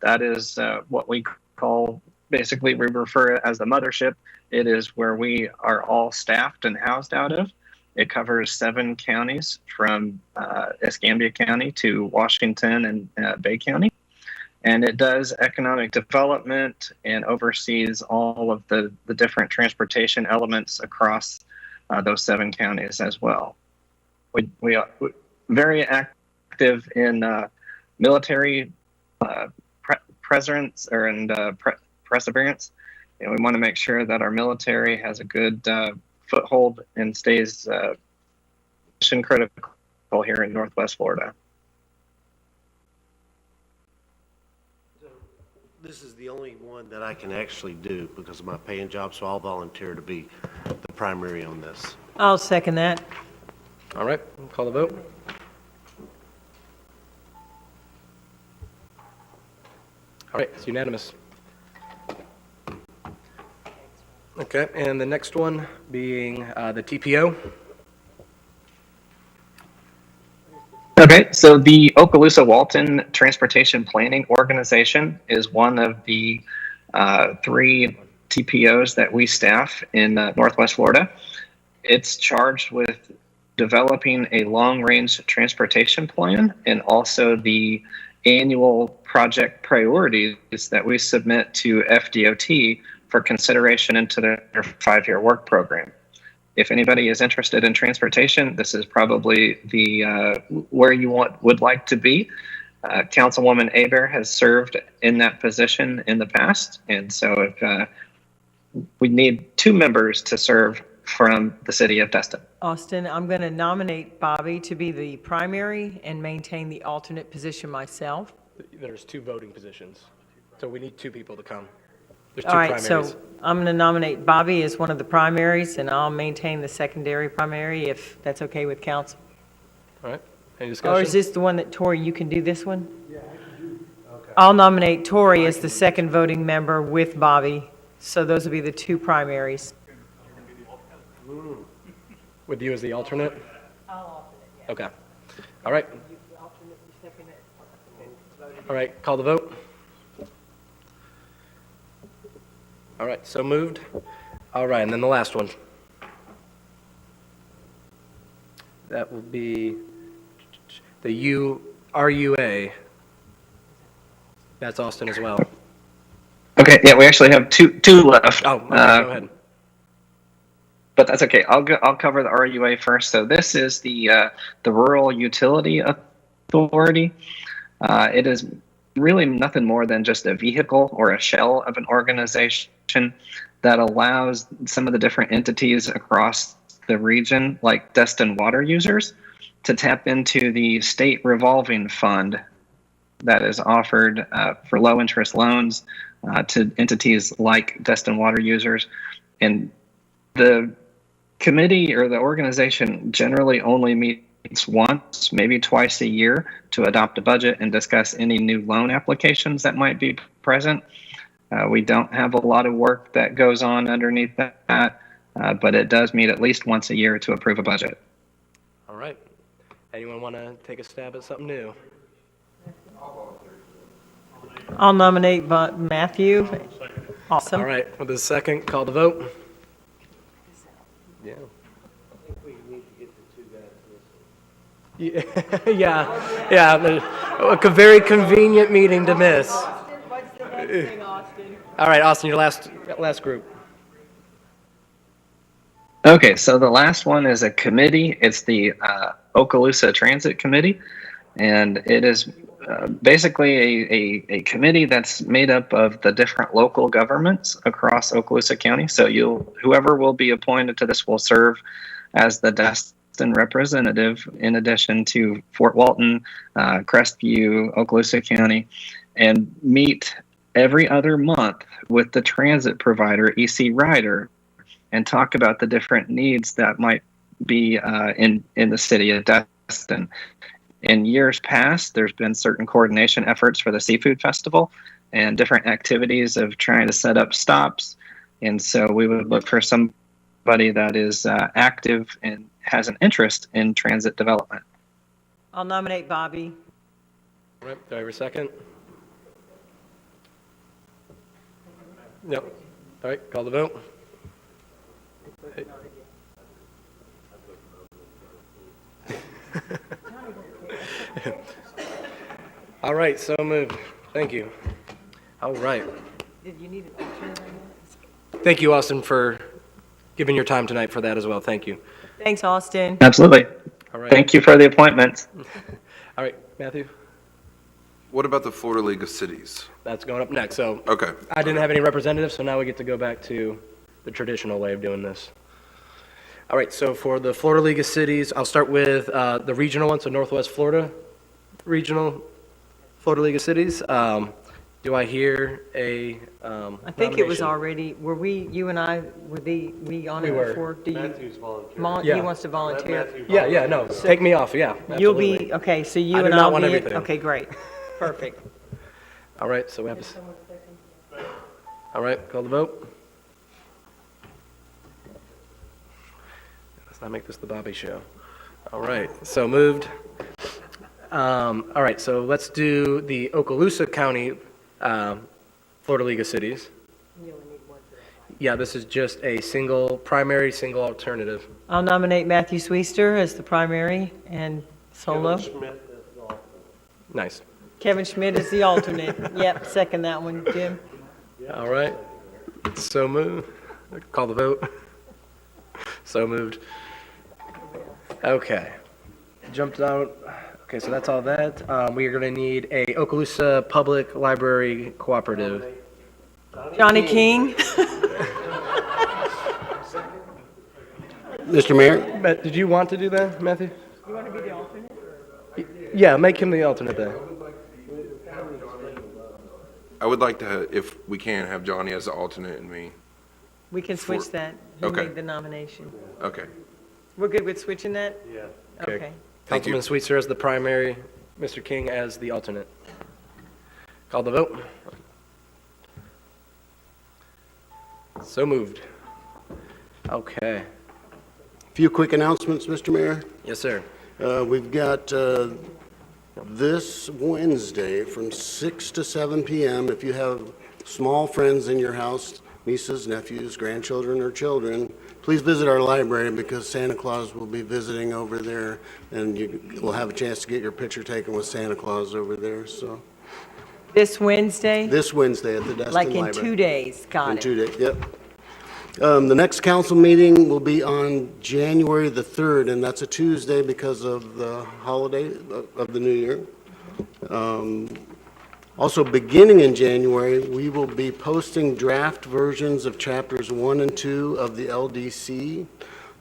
That is what we call, basically we refer it as the mothership. It is where we are all staffed and housed out of. It covers 7 counties from Escambia County to Washington and Bay County. And it does economic development and oversees all of the different transportation elements across those 7 counties as well. We are very active in military presence or perseverance. And we want to make sure that our military has a good foothold and stays mission critical here in Northwest Florida. This is the only one that I can actually do because of my paying job, so I'll volunteer to be the primary on this. I'll second that. All right, we'll call the vote. All right, it's unanimous. Okay, and the next one being the TPO. Okay, so the Okaloosa Walton Transportation Planning Organization is one of the 3 TPOs that we staff in Northwest Florida. It's charged with developing a long-range transportation plan and also the annual project priorities that we submit to FDOT for consideration into their 5-year work program. If anybody is interested in transportation, this is probably the where you would like to be. Councilwoman Aber has served in that position in the past, and so if we need 2 members to serve from the city of Destin. Austin, I'm going to nominate Bobby to be the primary and maintain the alternate position myself. There's 2 voting positions, so we need 2 people to come. There's 2 All right, primaries. so I'm going to nominate Bobby as one of the primaries, and I'll maintain the secondary primary if that's okay with council. All right, any Or is discussion? this the one that, Tori, you can do this one? Yeah, I can do. Okay. I'll nominate Tori as the second voting member with Bobby, so those will be the 2 primaries. With you as the alternate? Okay. All right. All right, call the vote. All right, so moved. All right, and then the last one. That will be the RUA. That's Austin as well. Okay, yeah, we actually have two left. Oh, okay, go ahead. But that's okay. I'll cover the RUA first. So this is the Rural Utility Authority. It is really nothing more than just a vehicle or a shell of an organization that allows some of the different entities across the region, like Destin water users, to tap into the state revolving fund that is offered for low interest loans to entities like Destin water users. And the committee or the organization generally only meets once, maybe twice a year to adopt a budget and discuss any new loan applications that might be present. We don't have a lot of work that goes on underneath that, but it does meet at least once a year to approve a budget. All right. Anyone want to take a stab at something new? I'll nominate Matthew. Awesome. All right, with the second, call the vote. Yeah. Yeah, a very convenient meeting to miss. All right, Austin, your last group. Okay, so the last one is a committee. It's the Okaloosa Transit Committee, and it is basically a committee that's made up of the different local governments across Okaloosa County. So whoever will be appointed to this will serve as the Destin representative, in addition to Fort Walton, Crestview, Okaloosa County, and meet every other month with the transit provider, EC Rider, and talk about the different needs that might be in the city of Destin. In years past, there's been certain coordination efforts for the Seafood Festival and different activities of trying to set up stops. And so we would look for somebody that is active and has an interest in transit development. I'll nominate Bobby. All right, do I have a second? Yep. All right, call the vote. All right, so moved. Thank you. All right. Did you need an alternate? Thank you, Austin, for giving your time tonight for that as well. Thank you. Thanks, Austin. Absolutely. All right. Thank you for the appointments. All right, Matthew, What about the Florida League of Cities? that's going up next. So Okay. I didn't have any representatives, so now we get to go back to the traditional way of doing this. All right, so for the Florida League of Cities, I'll start with the regional one, so Northwest Florida Regional Florida League of Cities. Do I hear a I think it was nomination? already, were you and I, we on it We were. before? Do you? Matthew's volunteering. Yeah. He wants to volunteer. Yeah, no, take me off, yeah. You'll absolutely. be, okay, so you I do and not I'll want be, everything. okay, great. Perfect. All right, so we have all right, call the vote. Let's not make this the Bobby show. All right, so moved. All right, so let's do the Okaloosa County Florida League of Cities. Yeah, this is just a primary, single alternative. I'll nominate Matthew Sweester as the primary and solo. Nice. Kevin Schmidt is the alternate. Yep, second that one, Jim. All right, so moved. Call the vote. So moved. Okay, jumped out. Okay, so that's all that. We are going to need a Okaloosa Public Library Cooperative. Johnny King. Mr. Mayor? Matt, did you want to do that, Matthew? You want to be the alternate? Yeah, make him the alternate then. I would like to, if we can, have Johnny as the alternate and me. We can switch that. He Okay. made the nomination. Okay. We're good with switching that? Yeah. Okay. Thank you. Councilman Sweetser as the primary, Mr. King as the alternate. Call the vote. So moved. Okay. Few quick announcements, Mr. Mayor. Yes, sir. We've got this Wednesday from 6 to 7 p.m. If you have small friends in your house, nieces, nephews, grandchildren, or children, please visit our library because Santa Claus will be visiting over there, and you will have a chance to get your picture taken with Santa Claus over there. So This Wednesday? this Wednesday at the Destin Like Library. in 2 days, got In it. 2 days, yep. The next council meeting will be on January the 3rd, and that's a Tuesday because of the holiday of the New Year. Also, beginning in January, we will be posting draft versions of chapters 1 and 2 of the LDC.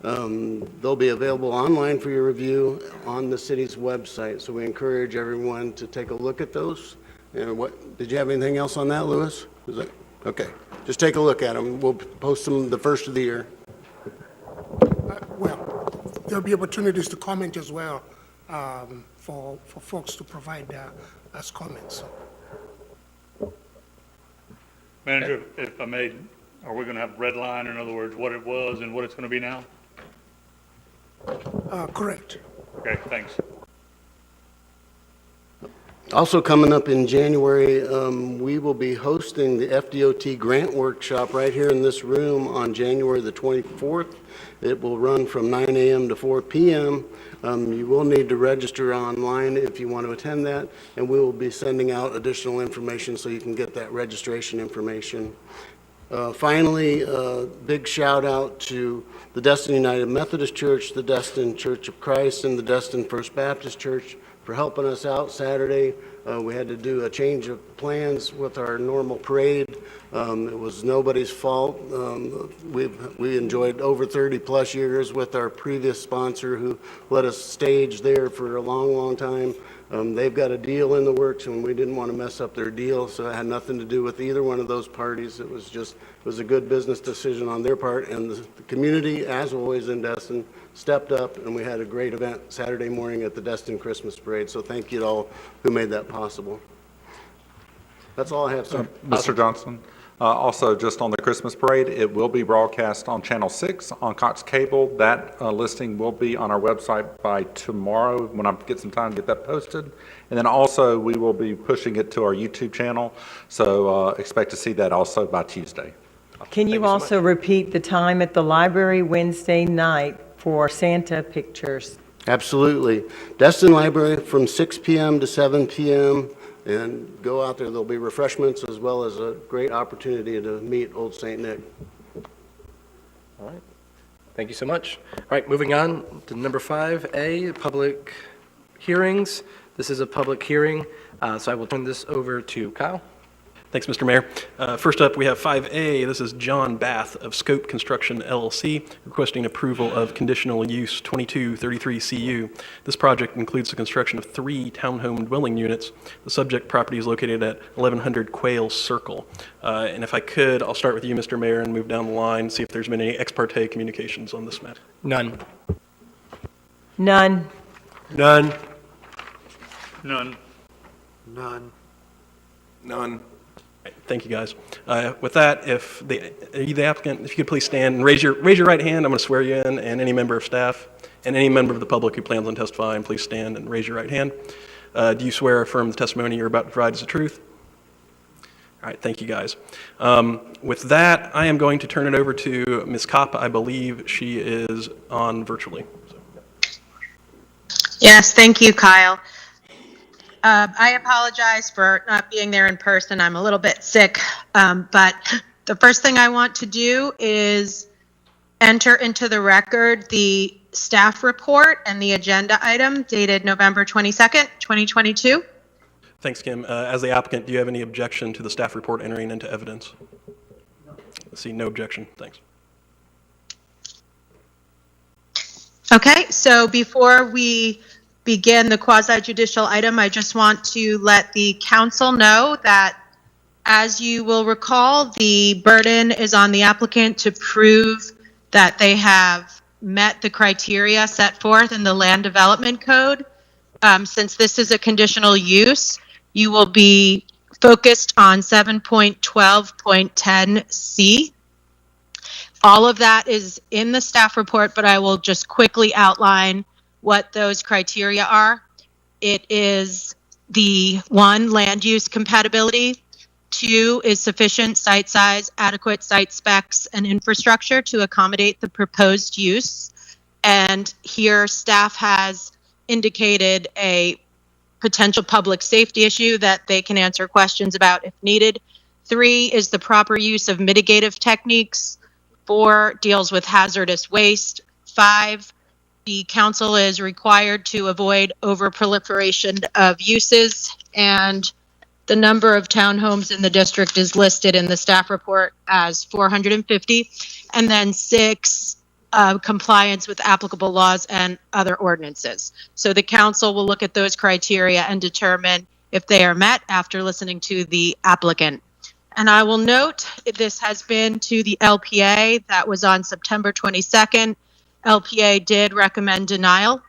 They'll be available online for your review on the city's website, so we encourage everyone to take a look at those. And did you have anything else on that, Louis? Is that, okay, just take a look at them. We'll post them the first of the year. Well, there'll be opportunities to comment as well for folks to provide us comments. Manager, if I may, are we going to have red line, in other words, what it was and what it's going to be now? Correct. Okay, thanks. Also coming up in January, we will be hosting the FDOT Grant Workshop right here in this room on January the 24th. It will run from 9 a.m. to 4 p.m. You will need to register online if you want to attend that, and we will be sending out additional information so you can get that registration information. Finally, big shout out to the Destin United Methodist Church, the Destin Church of Christ, and the Destin First Baptist Church for helping us out Saturday. We had to do a change of plans with our normal parade. It was nobody's fault. We enjoyed over 30-plus years with our previous sponsor who let us stage there for a long, long time. They've got a deal in the works, and we didn't want to mess up their deal, so it had nothing to do with either one of those parties. It was a good business decision on their part, and the community, as always in Destin, stepped up, and we had a great event Saturday morning at the Destin Christmas Parade, so thank you to all who made that possible. That's all I have, sir. Mr. Johnson, also just on the Christmas parade, it will be broadcast on Channel 6 on Cox Cable. That listing will be on our website by tomorrow when I get some time to get that posted. And then also we will be pushing it to our YouTube channel, so expect to see that also by Tuesday. Can you also repeat the time at the library Wednesday night for Santa pictures? Absolutely. Destin Library from 6 p.m. to 7 p.m. And go out there. There'll be refreshments as well as a great opportunity to meet Old St. Nick. All right. Thank you so much. All right, moving on to number 5A, public hearings. This is a public hearing, so I will turn this over to Kyle. Thanks, Mr. Mayor. First up, we have 5A. This is John Bath of Scope Construction LLC requesting approval of conditional use 2233 CU. This project includes the construction of 3 townhome dwelling units. The subject property is located at 1100 Quail Circle. And if I could, I'll start with you, Mr. Mayor, and move down the line, see if there's been any ex parte communications on this matter. None. None. None. None. None. None. Thank you, guys. With that, if the applicant, if you could please stand and raise your right hand, I'm going to swear you in, and any member of staff and any member of the public who plans on testifying, please stand and raise your right hand. Do you swear or affirm the testimony you're about to provide is the truth? All right, thank you, guys. With that, I am going to turn it over to Ms. Kopp. I believe she is on virtually. Yes, thank you, Kyle. I apologize for not being there in person. I'm a little bit sick, but the first thing I want to do is enter into the record the staff report and the agenda item dated November 22nd, 2022. Thanks, Kim. As the applicant, do you have any objection to the staff report entering into evidence? I see no objection. Thanks. Okay, so before we begin the quasi judicial item, I just want to let the council know that, as you will recall, the burden is on the applicant to prove that they have met the criteria set forth in the Land Development Code. Since this is a conditional use, you will be focused on 7.12.10C. All of that is in the staff report, but I will just quickly outline what those criteria are. It is the 1, land use compatibility. 2 is sufficient site size, adequate site specs, and infrastructure to accommodate the proposed use. And here staff has indicated a potential public safety issue that they can answer questions about if needed. 3 is the proper use of mitigative techniques. 4 deals with hazardous waste. 5, the council is required to avoid overproliferation of uses, and the number of townhomes in the district is listed in the staff report as 450. And then 6, compliance with applicable laws and other ordinances. So the council will look at those criteria and determine if they are met after listening to the applicant. And I will note, this has been to the LPA. That was on September 22nd. LPA did recommend denial.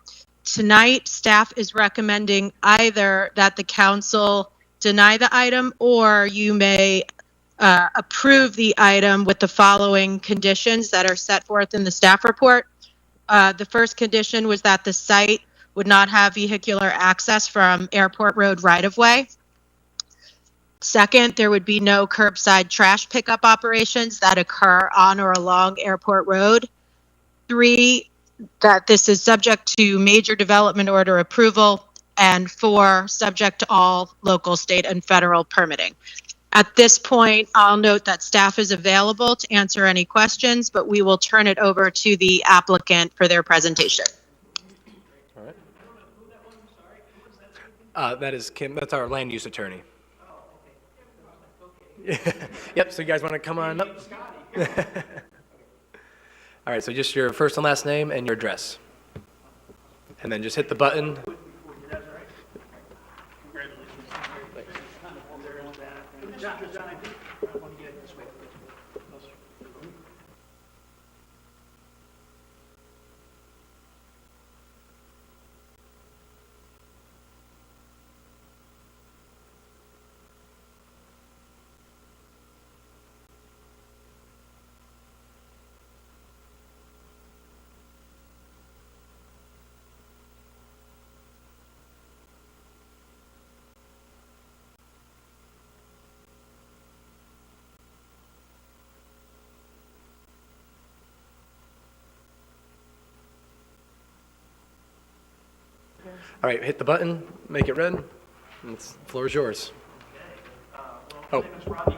Tonight, staff is recommending either that the council deny the item, or you may approve the item with the following conditions that are set forth in the staff report. The first condition was that the site would not have vehicular access from Airport Road right-of-way. Second, there would be no curbside trash pickup operations that occur on or along Airport Road. 3, that this is subject to major development order approval. And 4, subject to all local, state, and federal permitting. At this point, I'll note that staff is available to answer any questions, but we will turn it over to the applicant for their presentation. All right. That is Kim, that's our land use attorney. Yep, so you guys want to come on up? All right, so just your first and last name and your address. And then just hit the button. All right, hit the button, make it red, and the floor is yours. Oh,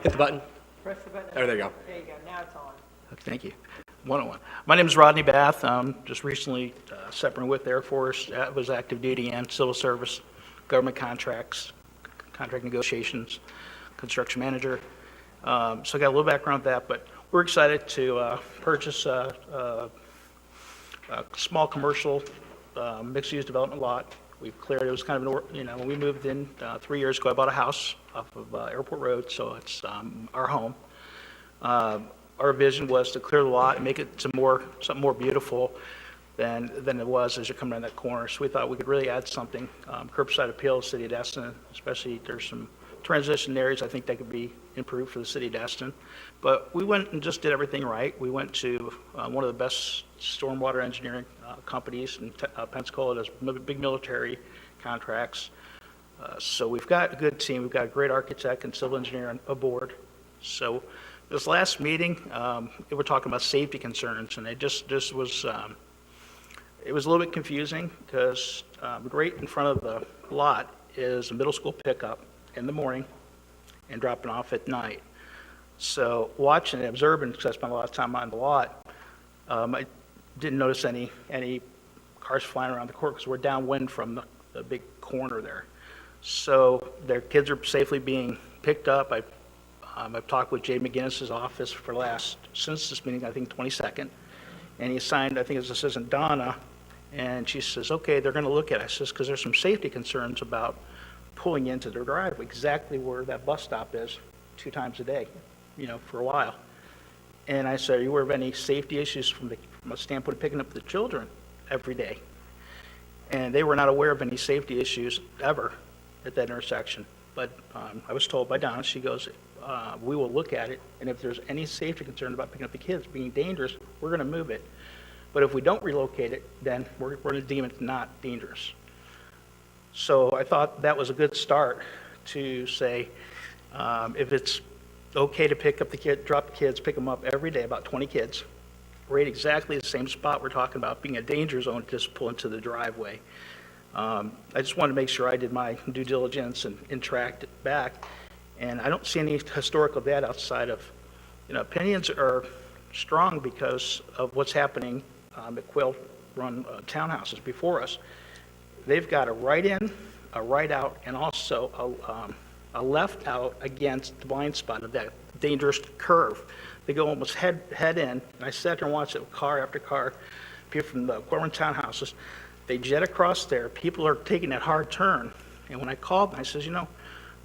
hit the button. Press the button. Oh, there you go. There you go, now it's on. Thank you. 101. My name is Rodney Bath. Just recently separated with Air Force. Was active duty and civil service, government contracts, contract negotiations, construction manager. So I got a little background with that, but we're excited to purchase a small commercial mixed-use development lot. We've cleared, it was kind of, when we moved in 3 years ago, I bought a house off of Airport Road, so it's our home. Our vision was to clear the lot and make it something more beautiful than it was as you're coming around that corner. So we thought we could really add something. Curbside appeal to the city of Destin, especially there's some transition areas I think that could be improved for the city of Destin. But we went and just did everything right. We went to one of the best stormwater engineering companies in Pensacola. Does big military contracts. So we've got a good team. We've got a great architect and civil engineer aboard. So this last meeting, we were talking about safety concerns, and it just was, it was a little bit confusing because right in front of the lot is a middle school pickup in the morning and dropping off at night. So watching and observing, because I spent a lot of time on the lot, I didn't notice any cars flying around the court because we're downwind from the big corner there. So their kids are safely being picked up. I've talked with Jay McGinnis's office since this meeting, I think 22nd, and he assigned, I think his assistant Donna, And she says, okay, they're going to look at it. I says, because there's some safety concerns about pulling into their driveway, exactly where that bus stop is 2 times a day, for a while. And I said, are you aware of any safety issues from a standpoint of picking up the children every day? And they were not aware of any safety issues ever at that intersection. But I was told by Donna, she goes, we will look at it, and if there's any safety concern about picking up the kids being dangerous, we're going to move it. But if we don't relocate it, then we're going to deem it not dangerous. So I thought that was a good start to say, if it's okay to pick up the kid, drop the kids, pick them up every day, about 20 kids, right exactly the same spot we're talking about, being a danger zone, just pull into the driveway. I just wanted to make sure I did my due diligence and tracked it back. And I don't see any historical data outside of, opinions are strong because of what's happening at Quail Run townhouses before us. They've got a right in, a right out, and also a left out against the blind spot of that dangerous curve. They go almost head in, and I sat there and watched it, car after car, people from the Quail Run townhouses. They jet across there. People are taking that hard turn. And when I called them, I says,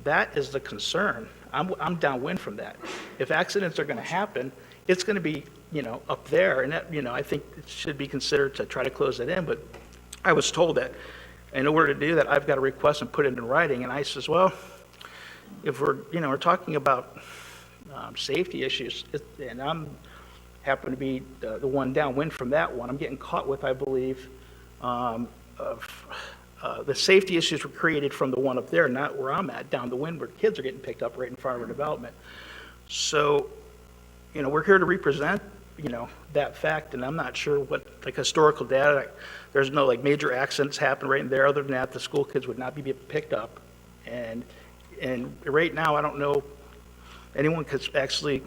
that is the concern. I'm downwind from that. If accidents are going to happen, it's going to be, up there. And that, I think it should be considered to try to close that in. But I was told that in order to do that, I've got to request and put it in writing. And I says, well, if we're talking about safety issues, and I'm happen to be the one downwind from that one, I'm getting caught with, I believe, the safety issues were created from the one up there, not where I'm at, down the wind, where kids are getting picked up right in front of our development. So, we're here to represent, that fact, and I'm not sure what, historical data, there's no, major accidents happen right in there. Other than that, the school kids would not be picked up. And right now, I don't know anyone could actually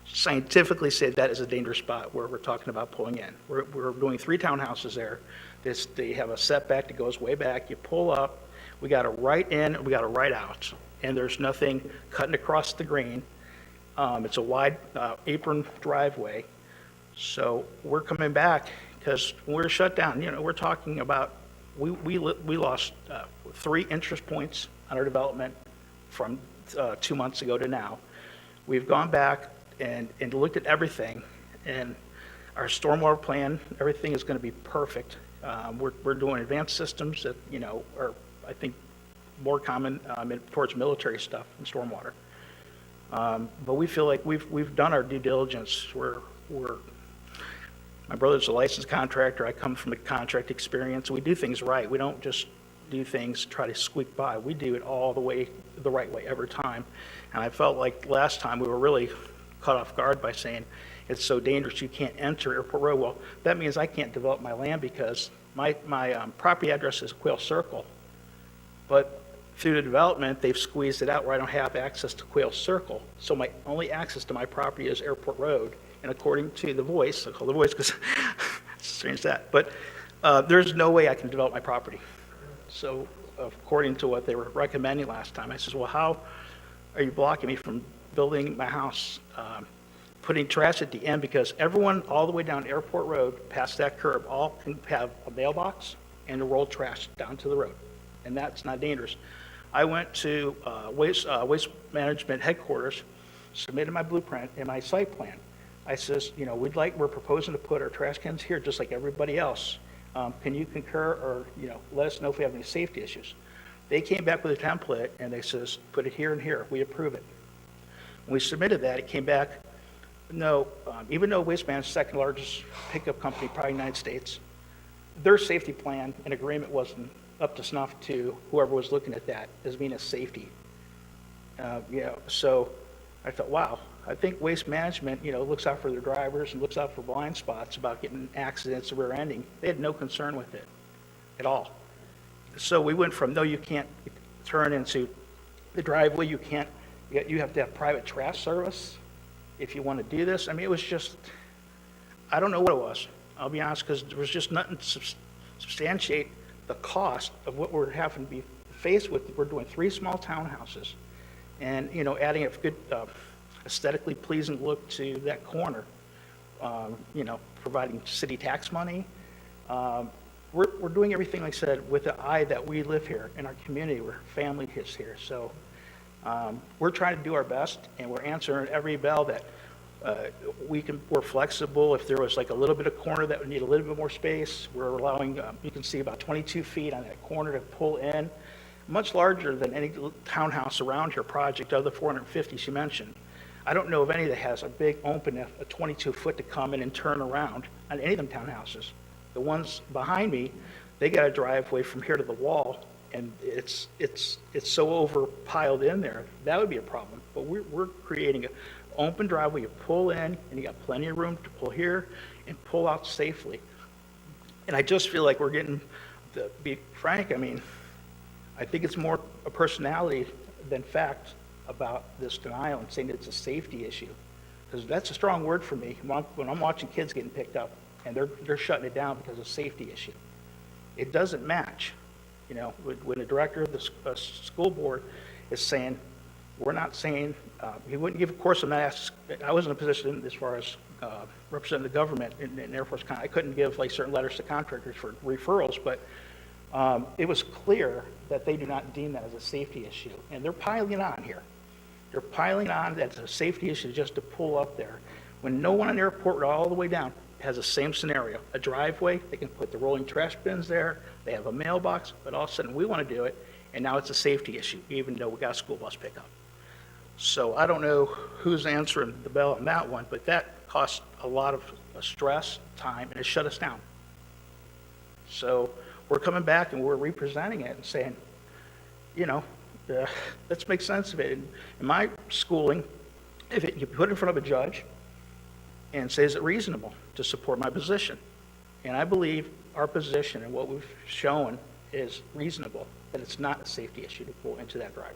scientifically say that is a dangerous spot where we're talking about pulling in. We're doing 3 townhouses there. They have a setback that goes way back. You pull up, we got a right in, we got a right out, and there's nothing cutting across the green. It's a wide apron driveway. So we're coming back because when we're shut down, we're talking about, we lost 3 interest points on our development from 2 months ago to now. We've gone back and looked at everything, and our stormwater plan, everything is going to be perfect. We're doing advanced systems that, are, I think, more common towards military stuff and stormwater. But we feel like we've done our due diligence. My brother's a licensed contractor. I come from a contract experience. We do things right. We don't just do things, try to squeak by. We do it all the way, the right way every time. And I felt like last time we were really caught off guard by saying it's so dangerous you can't enter Airport Road. Well, that means I can't develop my land because my property address is Quail Circle. But through the development, they've squeezed it out where I don't have access to Quail Circle. So my only access to my property is Airport Road. And according to The Voice, I call The Voice because it's strange that, but there's no way I can develop my property. So according to what they were recommending last time, I says, well, how are you blocking me from building my house, putting trash at the end? Because everyone all the way down Airport Road, past that curb, all can have a mailbox and to roll trash down to the road. And that's not dangerous. I went to Waste Management headquarters, submitted my blueprint and my site plan. I says, we're proposing to put our trash cans here just like everybody else. Can you concur or, let us know if we have any safety issues? They came back with a template and they says, put it here and here. We approve it. When we submitted that, it came back, no, even though Waste Management's second largest pickup company, probably in the United States, their safety plan and agreement wasn't up to snuff to whoever was looking at that as being a safety. So I thought, wow, I think Waste Management, looks out for their drivers and looks out for blind spots about getting accidents or rear-ending. They had no concern with it at all. So we went from, no, you can't turn into the driveway, you have to have private trash service if you want to do this. I mean, it was just, I don't know what it was. I'll be honest, because there was just nothing to substantiate the cost of what we're having to be faced with. We're doing 3 small townhouses and, adding a good aesthetically pleasing look to that corner, providing city tax money, We're doing everything, like I said, with the eye that we live here in our community, where family is here. So we're trying to do our best, and we're answering every bell that we're flexible. If there was like a little bit of corner that would need a little bit more space, we're allowing, you can see about 22 feet on that corner to pull in, much larger than any townhouse around here project of the 450 she mentioned. I don't know of any that has a big open, a 22-foot to come in and turn around on any of them townhouses. The ones behind me, they got a driveway from here to the wall, and it's so overpiled in there, that would be a problem. But we're creating an open driveway, you pull in, and you got plenty of room to pull here and pull out safely. And I just feel like we're getting, to be frank, I mean, I think it's more a personality than fact about this denial and saying it's a safety issue. Because that's a strong word for me when I'm watching kids getting picked up and they're shutting it down because of safety issue. It doesn't match. You know, when the director of the school board is saying, we're not saying, he wouldn't give, of course, I was in a position as far as representing the government in Air Force. I couldn't give like certain letters to contractors for referrals, but it was clear that they do not deem that as a safety issue. And they're piling on here. They're piling on that's a safety issue just to pull up there. When no one on the airport all the way down has the same scenario. A driveway, they can put the rolling trash bins there, they have a mailbox, but all of a sudden we want to do it, and now it's a safety issue, even though we got a school bus pickup. So I don't know who's answering the bell on that one, but that cost a lot of stress, time, and it shut us down. So we're coming back and we're representing it and saying, you know, let's make sense of it. In my schooling, you put it in front of a judge and say, is it reasonable to support my position? And I believe our position and what we've shown is reasonable, that it's not a safety issue to pull into that driveway.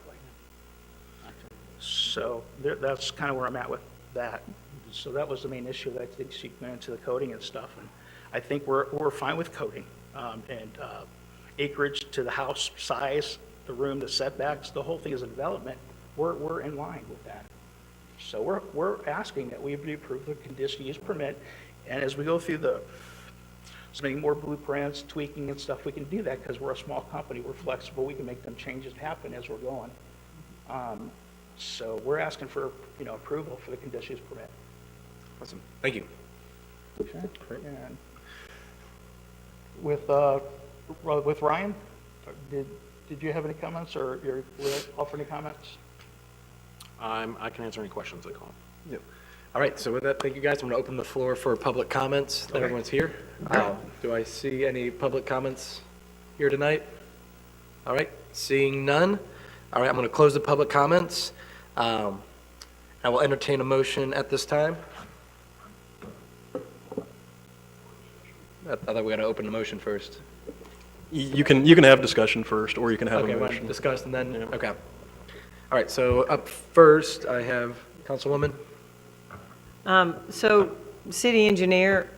So that's kind of where I'm at with that. So that was the main issue that I think she went into the coding and stuff. And I think we're fine with coding and acreage to the house size, the room, the setbacks, the whole thing is a development. We're in line with that. So we're asking that we be approved the conditional use permit, and as we go through submitting more blueprints, tweaking and stuff, we can do that because we're a small company, we're flexible, we can make them changes happen as we're going. So we're asking for, approval for the conditional use permit. Awesome. Thank you. Okay. And with Ryan, did you have any comments or offer any comments? I can answer any questions they call. Yep. All right, so with that, thank you guys. I'm going to open the floor for public comments. Okay. Everyone's here. Do I see any public comments here tonight? All right, seeing none. All right, I'm going to close the public comments. I will entertain a motion at this time. I thought we got to open the motion first. You can have discussion first, or you can have Okay, a we'll motion. discuss and then, Yeah. okay. All right, so up first, I have Councilwoman. So, city engineer,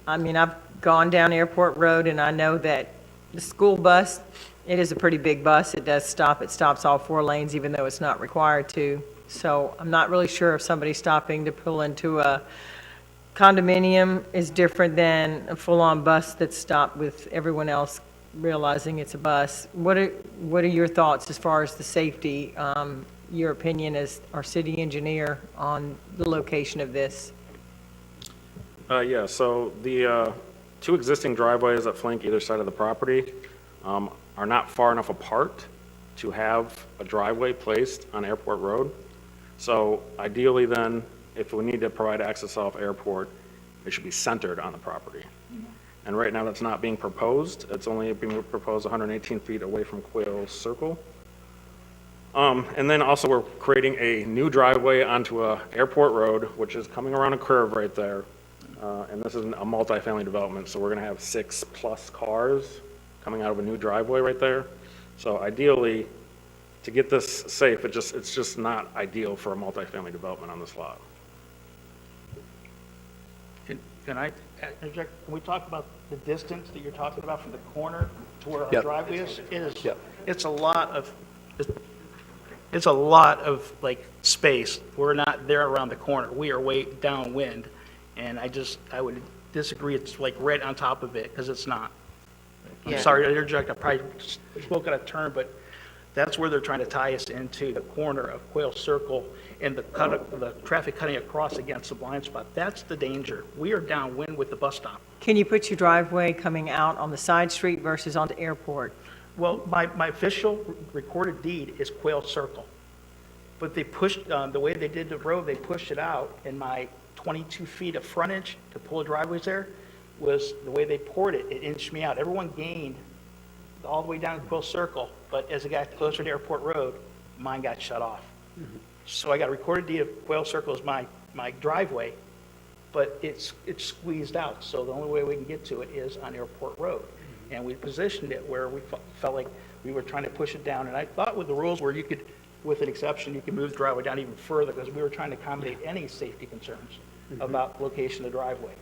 I mean, I've gone down Airport Road, and I know that the school bus, it is a pretty big bus. It does stop. It stops all 4 lanes, even though it's not required to. So I'm not really sure if somebody stopping to pull into a condominium is different than a full-on bus that's stopped with everyone else realizing it's a bus. What are your thoughts as far as the safety, your opinion as our city engineer on the location of this? Yeah, so the 2 existing driveways that flank either side of the property are not far enough apart to have a driveway placed on Airport Road. So ideally then, if we need to provide access off Airport, it should be centered on the property. And right now, that's not being proposed. It's only being proposed 118 feet away from Quail Circle. And then also, we're creating a new driveway onto a Airport Road, which is coming around a curve right there. And this is a multifamily development, so we're going to have 6+ cars coming out of a new driveway right there. So ideally, to get this safe, it's just not ideal for a multifamily development on this lot. Can I interject? Can we talk about the distance that you're talking about from the corner to where our Yep. driveway is? It is. Yep. It's a lot of like space. We're not there around the corner. We are way downwind, and I would disagree, it's like right on top of it, because it's not. I'm Yeah. sorry to interject, I probably spoke out of turn, but that's where they're trying to tie us into the corner of Quail Circle and the traffic cutting across against the blind spot. That's the danger. We are downwind with the bus stop. Can you put your driveway coming out on the side street versus onto Airport? Well, my official recorded deed is Quail Circle. But they pushed, the way they did the road, they pushed it out, and my 22 feet of frontage to pull the driveways there was, the way they poured it, it inched me out. Everyone gained all the way down to Quail Circle, but as it got closer to Airport Road, mine got shut off. So I got a recorded deed of Quail Circle as my driveway, but it's squeezed out, so the only way we can get to it is on Airport Road. And we positioned it where we felt like we were trying to push it down, and I thought with the rules where you could, with an exception, you could move the driveway down even further, because we were trying to accommodate any safety concerns about location of the driveway.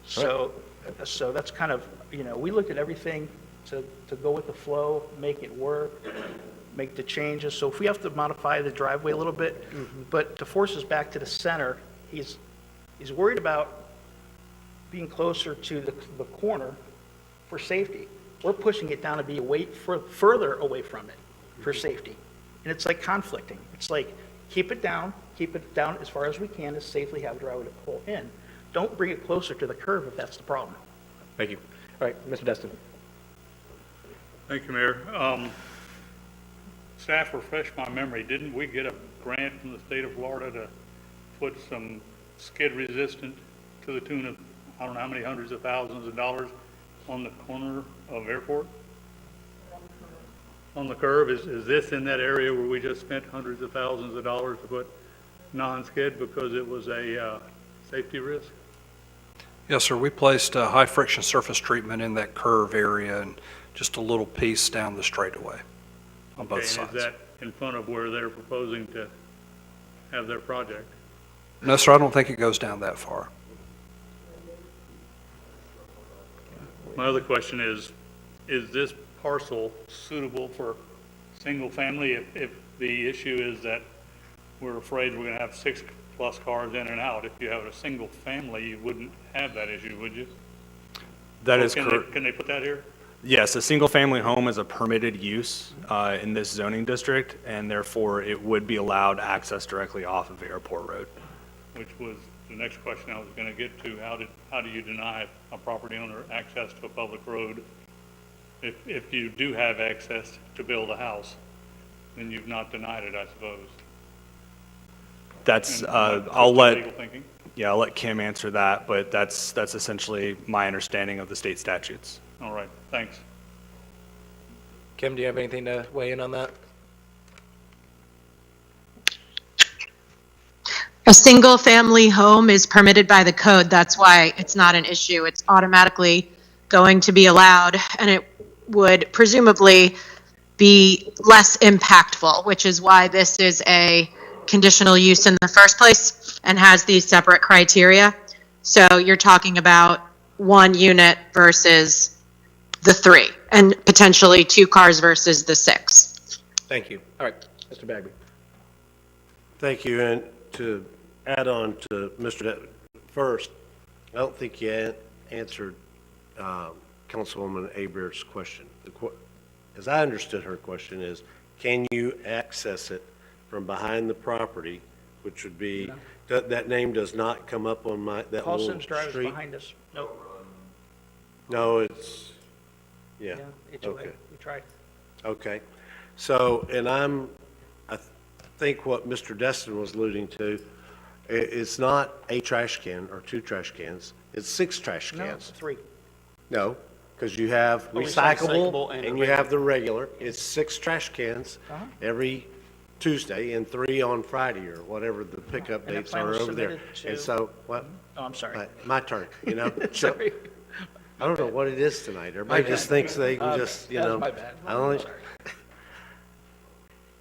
So that's kind of, we looked at everything to go with the flow, make it work, make the changes. So if we have to modify the driveway a little bit, but to force us back to the center, he's worried about being closer to the corner for safety. We're pushing it down to be further away from it for safety. And it's like conflicting. It's like, keep it down as far as we can to safely have a driveway to pull in. Don't bring it closer to the curve if that's the problem. Thank you. All right, Mr. Destin. Thank you, Mayor. Staff, refresh my memory, didn't we get a grant from the state of Florida to put some skid resistant to the tune of, I don't know how many hundreds of thousands of dollars on the corner of Airport? On the curve, is this in that area where we just spent hundreds of thousands of dollars to put non-skid because it was a safety risk? Yes, sir. We placed a high-friction surface treatment in that curve area and just a little piece down the straightaway on both Okay, sides. and is that in front of where they're proposing to have their project? No, sir, I don't think it goes down that far. My other question is this parcel suitable for single family? If the issue is that we're afraid we're going to have 6+ cars in and out, if you have a single family, you wouldn't have that issue, would you? That Or is correct. Can they put that here? Yes, a single-family home is a permitted use in this zoning district, and therefore it would be allowed access directly off of Airport Road. Which was the next question I was going to get to. How do you deny a property owner access to a public road? If you do have access to build a house, then you've not denied it, I suppose. That's, And I'll let, legal thinking? yeah, I'll let Kim answer that, but that's essentially my understanding of the state statutes. All right, thanks. Kim, do you have anything to weigh in on that? A single-family home is permitted by the code. That's why it's not an issue. It's automatically going to be allowed, and it would presumably be less impactful, which is why this is a conditional use in the first place and has these separate criteria. So you're talking about 1 unit versus the 3, and potentially 2 cars versus the 6. Thank you. All right, Mr. Bagby. Thank you, and to add on to first, I don't think you answered Councilwoman Abear's question. As I understood her question is, can you access it from behind the property, which would be, that name does not come up on that Paul little Sims Drive is street? behind us. Nope. No, it's, yeah, HOA. okay. We tried. Okay, so, and I think what Mr. Destin was alluding to, it's not a trash can or 2 trash cans, it's 6 trash No, cans. 3. No, because you have Oh, recyclable recyclable and and you have the regular. It's 6 trash cans Uh-huh. every Tuesday and 3 on Friday or whatever the pickup And that dates plan are was over there. submitted to- And so, what? Oh, I'm sorry. My turn, you know? Sorry. I don't know what it is tonight. Everybody My just bad. thinks they can just, you that was know. my bad. I only.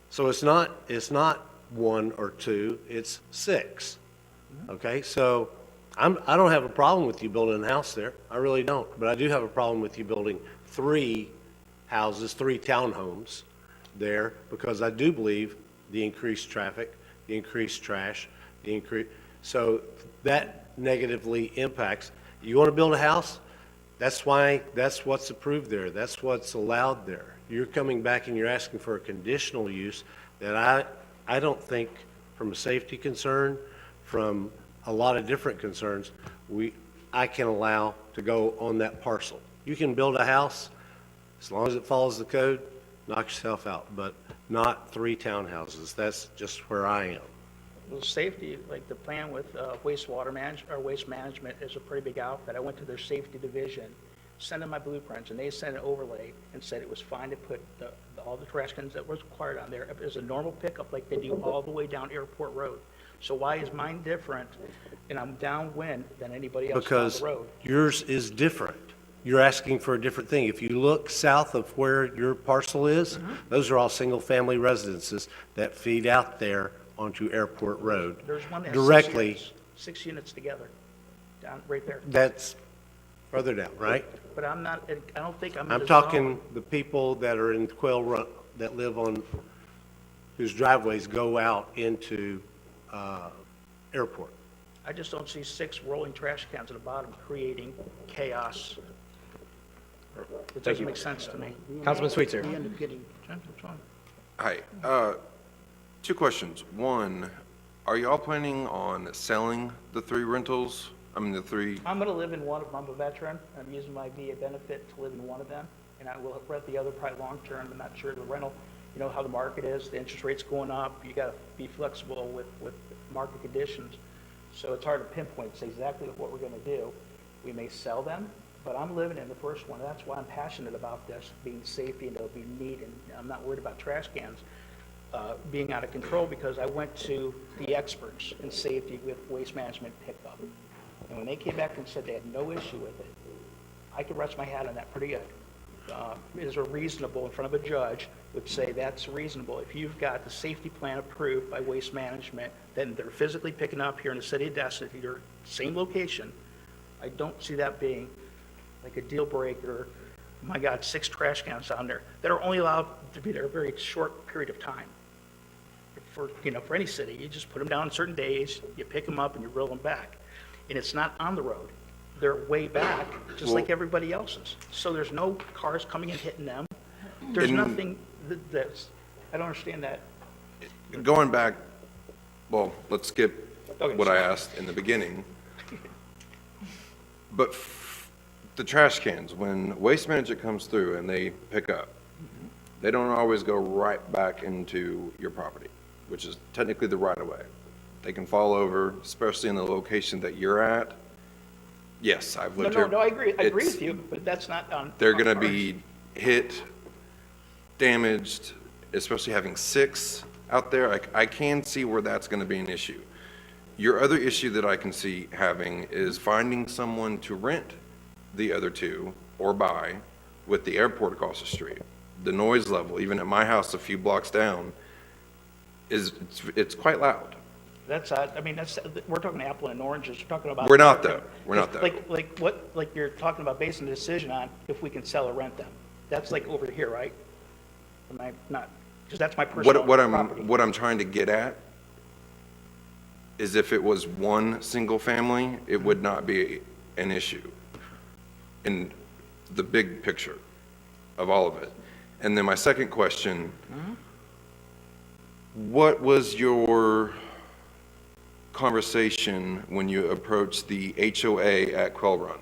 So it's not 1 or 2, it's 6. Okay, so I don't have a problem with you building a house there. I really don't. But I do have a problem with you building 3 houses, 3 townhomes there, because I do believe the increased traffic, the increased trash, so that negatively impacts. You want to build a house? That's why, that's what's approved there. That's what's allowed there. You're coming back and you're asking for a conditional use that I don't think, from a safety concern, from a lot of different concerns, I can allow to go on that parcel. You can build a house, as long as it follows the code, knock yourself out, but not 3 townhouses. That's just where I am. Well, safety, like the plan with wastewater or waste management is a pretty big outfit. I went to their safety division, sent them my blueprints, and they sent an overlay and said it was fine to put all the trash cans that was required on there as a normal pickup like they do all the way down Airport Road. So why is mine different and I'm downwind than anybody else on Because the road? yours is different. You're asking for a different thing. If you look south of where your parcel is, those are all single-family residences that feed out there onto Airport Road. There's one that has Directly, 6 units together, down right there. that's further down, right? But I'm not, I don't think I'm in I'm the talking zone. the people that are in Quail Run, that live on, whose driveways go out into Airport. I just don't see 6 rolling trash cans at the bottom creating chaos. It doesn't make sense to me. Councilman Sweetser. We end up getting, that's fine. Hi. 2 questions. One, are y'all planning on selling the 3 rentals? I mean, the 3, I'm going to live in one of them. I'm a veteran. I'm using my VA benefit to live in one of them, and I will rent the other probably long-term. I'm not sure the rental, you know how the market is, the interest rate's going up. You got to be flexible with market conditions. So it's hard to pinpoint, say exactly what we're going to do. We may sell them, but I'm living in the first one. That's why I'm passionate about this, being safety and it'll be neat, and I'm not worried about trash cans being out of control, because I went to the experts in safety with waste management pickup. And when they came back and said they had no issue with it, I could rest my hat on that pretty good. Is it reasonable in front of a judge would say that's reasonable. If you've got the safety plan approved by Waste Management, then they're physically picking up here in the city of Destin, your same location. I don't see that being like a deal breaker. My God, 6 trash cans down there that are only allowed to be there a very short period of time. For any city, you just put them down on certain days, you pick them up and you roll them back. And it's not on the road. They're way back, just like everybody else's. So there's no cars coming and hitting them. There's nothing that's, I don't understand that. going back, well, let's skip Okay, what I sorry. asked in the beginning. But the trash cans, when Waste Management comes through and they pick up, they don't always go right back into your property, which is technically the right of way. They can fall over, especially in the location that you're at. Yes, I've lived here. No, I agree It's- with you, but that's not on. They're on going to ours. be hit, damaged, especially having 6 out there. I can see where that's going to be an issue. Your other issue that I can see having is finding someone to rent the other 2 or buy with the airport across the street. The noise level, even at my house a few blocks down, it's quite loud. That's, I mean, we're talking apple and oranges, we're talking about. We're not, though. We're not, though. Like you're talking about basing the decision on if we can sell or rent them. That's like over here, right? Am I not, because that's my personal property. What I'm trying to get at is if it was one single family, it would not be an issue in the big picture of all of it. And then my second question, what was your conversation when you approached the HOA at Quail Run,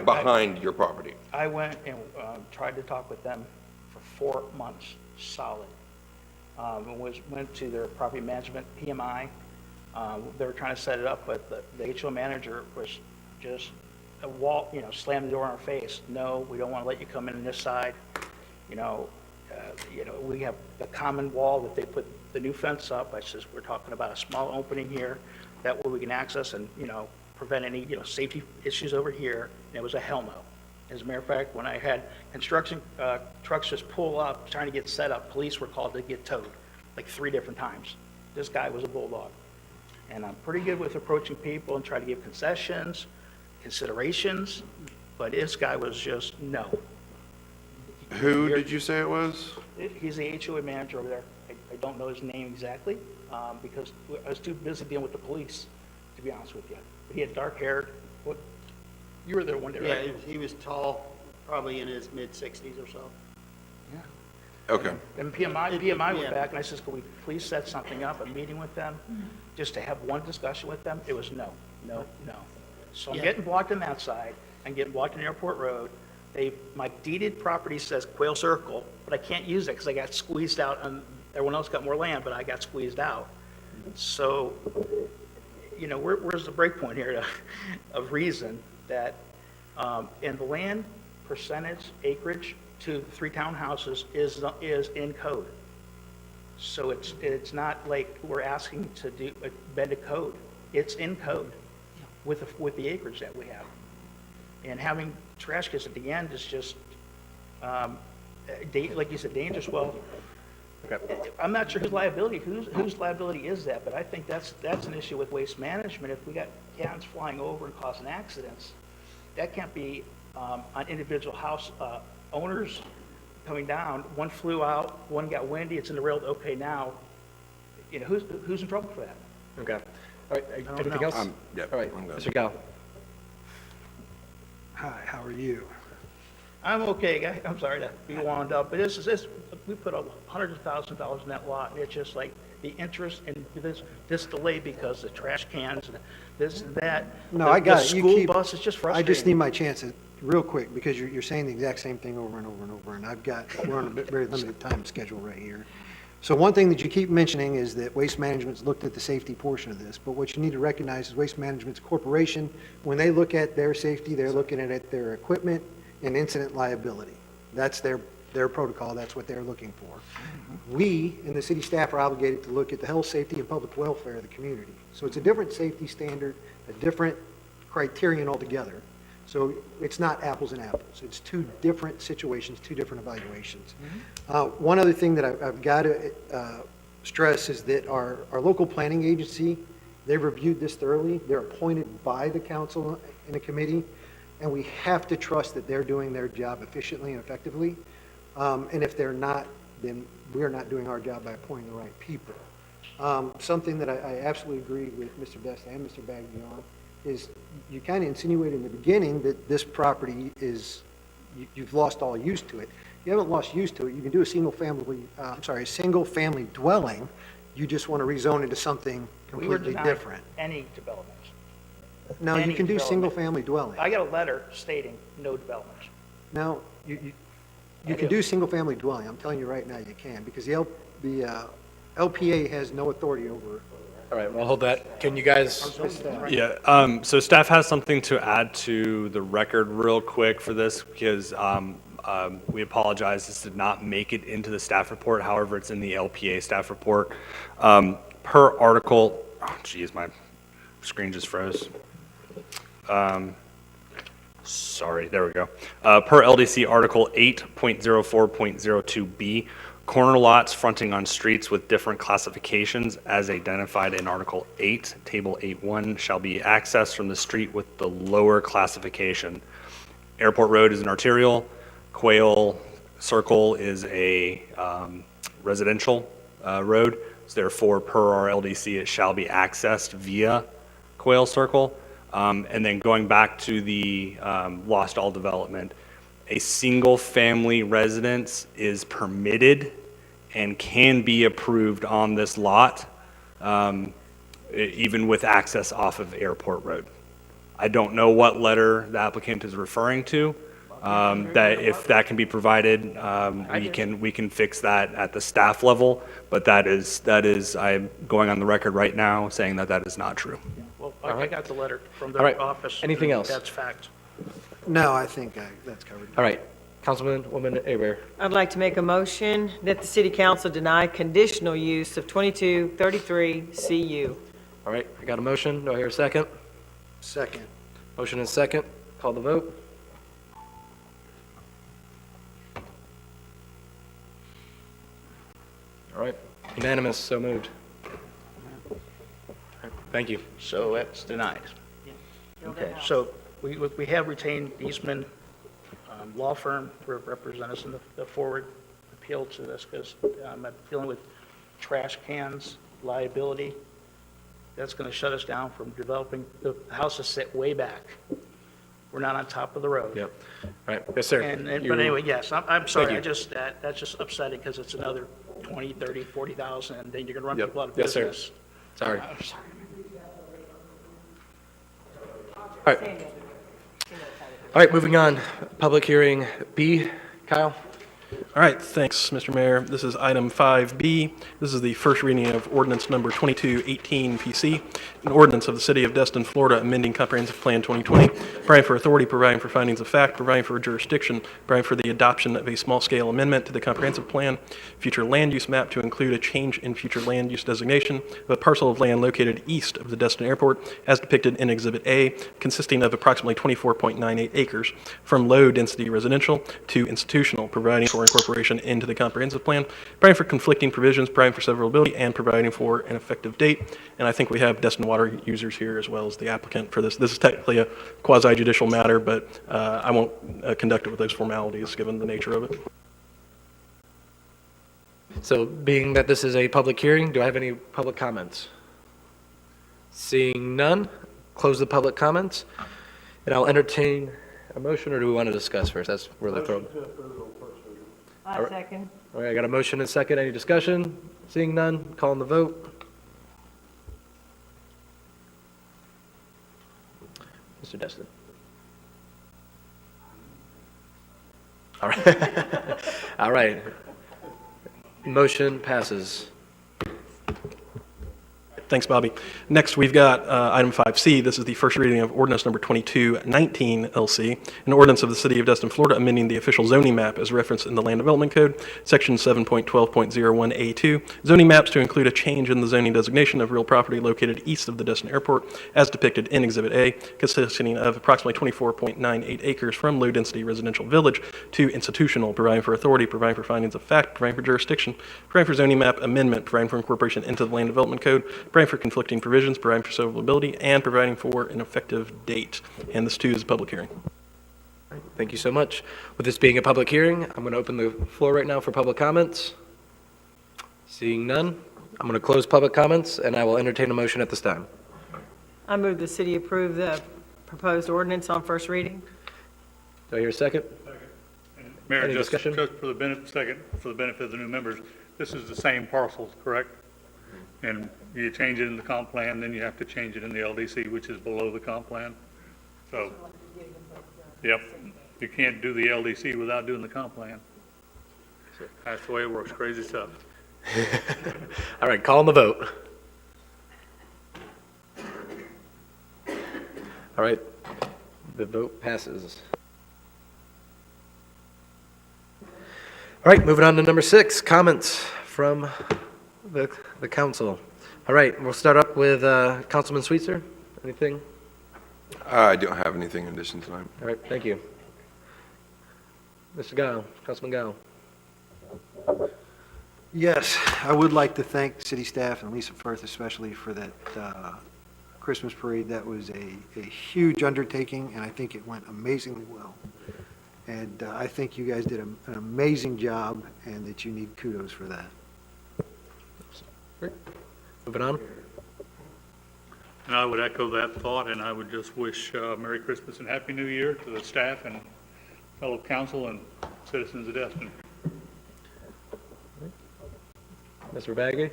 behind your property? I went and tried to talk with them for 4 months, solid. Went to their property management, PMI. They were trying to set it up, but the HOA manager was just a wall, slammed the door in our face. No, we don't want to let you come in on this side. We have the common wall that they put the new fence up. I says, we're talking about a small opening here. That way we can access and, prevent any, safety issues over here. And it was a hell no. As a matter of fact, when I had construction trucks just pull up, trying to get set up, police were called to get towed, like 3 different times. This guy was a bulldog. And I'm pretty good with approaching people and try to give concessions, considerations, but this guy was just no. Who did you say it was? He's the HOA manager over there. I don't know his name exactly, because I was too busy dealing with the police, to be honest with you. But he had dark hair, What, you were there one day, Yeah, right? he was tall, probably in his mid-60s or so. Yeah. Okay. And PMI went Yeah. back, and I says, can we please set something up, a meeting with them, just to have one discussion with them? It was no. So I'm Yeah. getting blocked on that side, I'm getting blocked on Airport Road. My deeded property says Quail Circle, but I can't use it because I got squeezed out, and everyone else got more land, but I got squeezed out. So, where's the break point here of reason that, and the land percentage acreage to 3 townhouses is in code. So it's not like we're asking to bend a code. It's in code with the acreage that we have. And having trash cans at the end is just, like you said, dangerous. Well, I'm not sure whose liability is that, but I think that's an issue with waste management. If we got cans flying over and causing accidents, that can't be on individual house owners coming down. One flew out, one got windy, it's in the rail. Okay, now, who's in trouble for that? Okay. All right, don't anything know. else? Yep, All right, I'm good. Mr. Gal. Hi, how are you? I'm okay, guy. I'm sorry to be wound up, but we put hundreds of thousands of dollars in that lot, and it's just like the interest in this delay because the trash cans and this and that. No, I got it. The You school keep- bus is just I just need frustrating. my chance, real quick, because you're saying the exact same thing over and over and over, and we're on a very limited time schedule right here. So one thing that you keep mentioning is that Waste Management's looked at the safety portion of this, but what you need to recognize is Waste Management's a corporation. When they look at their safety, they're looking at their equipment and incident liability. That's their protocol, that's what they're looking for. We, and the city staff, are obligated to look at the health, safety, and public welfare of the community. So it's a different safety standard, a different criterion altogether. So it's not apples and apples. It's 2 different situations, 2 different evaluations. One other thing that I've got to stress is that our local planning agency, they've reviewed this thoroughly. They're appointed by the council in a committee, and we have to trust that they're doing their job efficiently and effectively. And if they're not, then we're not doing our job by appointing the right people. Something that I absolutely agree with Mr. Best and Mr. Bagby on is you kind of insinuated in the beginning that this property is, you've lost all use to it. You haven't lost use to it. You can do a single family dwelling. You just want to rezone into something We were completely denied different. any developments. No, you Any can do development. single-family dwelling. I got a letter stating no developments. Now, you can do single-family dwelling. I'm telling you right now, you can, because the LPA has no authority over. All right, well, hold that. Can you guys? Yeah, so staff has something to add to the record real quick for this because we apologize, this did not make it into the staff report. However, it's in the LPA staff report. Per article, oh geez, my screen just froze. Sorry, there we go. Per LDC Article 8.04.02B, corner lots fronting on streets with different classifications as identified in Article 8, Table 8.1, shall be accessed from the street with the lower classification. Airport Road is an arterial, Quail Circle is a residential road, so therefore, per our LDC, it shall be accessed via Quail Circle. And then going back to the Lost All development, a single-family residence is permitted and can be approved on this lot, even with access off of Airport Road. I don't know what letter the applicant is referring to. That if that can be provided, we can fix that at the staff level. But that is I'm going on the record right now saying that is not true. Well, I got the letter from All right. the office. Anything else? That's fact. No, I think that's covered. All right, Councilwoman Abear. I'd like to make a motion that the city council deny conditional use of 2233 CU. All right, I got a motion. Do I hear a second? Second. Motion is second. Call the vote. All right, unanimous, so moved. Thank you. So that's denied. Okay, so we have retained Eastman Law Firm to represent us in the forward appeal to this because I'm dealing with trash cans liability. that's going to shut us down from developing. The houses sit way back. We're not on top of the road. Yep. All right, yes, sir. But anyway, yes, I'm sorry, you. I just, that's just upsetting because it's another 20, 30, 40,000, and then you're going to run Yep. people out of Yes, sir. business. Sorry. I'm sorry. All right. All right, moving on. Public hearing B. Kyle? All right, thanks, Mr. Mayor. This is item 5B. This is the first reading of ordinance number 2218 PC, an ordinance of the City of Destin, Florida, amending Comprehensive Plan 2020, providing for authority, providing for findings of fact, providing for jurisdiction, providing for the adoption of a small-scale amendment to the Comprehensive Plan, future land use map to include a change in future land use designation of a parcel of land located east of the Destin Airport, as depicted in Exhibit A, consisting of approximately 24.98 acres, from low-density residential to institutional, providing for incorporation into the comprehensive plan, providing for conflicting provisions, providing for severability, and providing for an effective date. And I think we have Destin Water users here as well as the applicant for this. This is technically a quasi-judicial matter, but I won't conduct it with those formalities given the nature of it. So being that this is a public hearing, do I have any public comments? Seeing none, close the public comments, and I'll entertain a motion, or do we want to discuss first? That's where they're thrown. I second. All right, I got a motion and a second. Any discussion? Seeing none, calling the vote. Mr. Destin. All right. All right. Motion passes. Thanks, Bobby. Next, we've got item 5C. This is the first reading of ordinance number 2219 LC, an ordinance of the City of Destin, Florida, amending the official zoning map as referenced in the Land Development Code, Section 7.12.01A2, zoning maps to include a change in the zoning designation of real property located east of the Destin Airport, as depicted in Exhibit A, consisting of approximately 24.98 acres from low-density residential village to institutional, providing for authority, providing for findings of fact, providing for jurisdiction, providing for zoning map amendment, providing for incorporation into the Land Development Code, providing for conflicting provisions, providing for severability, and providing for an effective date. And this too is a public hearing. Thank you so much. With this being a public hearing, I'm going to open the floor right now for public comments. Seeing none, I'm going to close public comments, and I will entertain a motion at this time. I move the city approve the proposed ordinance on first reading. Do I hear a second? Mayor, Any just discussion? for the benefit of the new members, this is the same parcels, correct? And you change it in the comp plan, then you have to change it in the LDC, which is below the comp plan. So, yep, you can't do the LDC without doing the comp plan. That's the way it works, crazy stuff. All right, calling the vote. All right, the vote passes. All right, moving on to number 6, comments from the council. All right, we'll start up with Councilman Sweetser. Anything? I don't have anything in addition tonight. All right, thank you. Mr. Gao, Councilman Gao. Yes, I would like to thank city staff and Lisa Firth especially for that Christmas parade. That was a huge undertaking, and I think it went amazingly well. And I think you guys did an amazing job, and that you need kudos for that. Great. Moving on. And I would echo that thought, and I would just wish Merry Christmas and Happy New Year to the staff and fellow council and citizens of Destin. Mr. Baggy?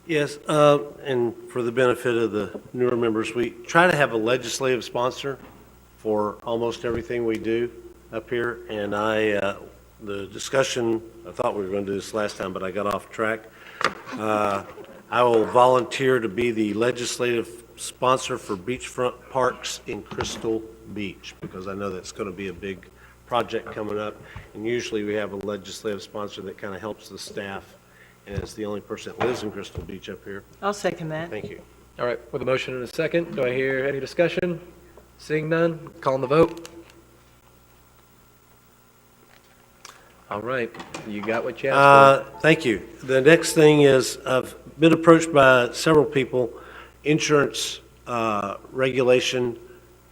Yes, and for the benefit of the newer members, we try to have a legislative sponsor for almost everything we do up here. And the discussion, I thought we were going to do this last time, but I got off track. I will volunteer to be the legislative sponsor for beachfront parks in Crystal Beach, because I know that's going to be a big project coming up. And usually we have a legislative sponsor that kind of helps the staff, and it's the only person that lives in Crystal Beach up here. I'll second that. Thank you. All right, with a motion and a second, do I hear any discussion? Seeing none, calling the vote. All right, you got what you asked for. Thank you. The next thing is, I've been approached by several people, insurance regulation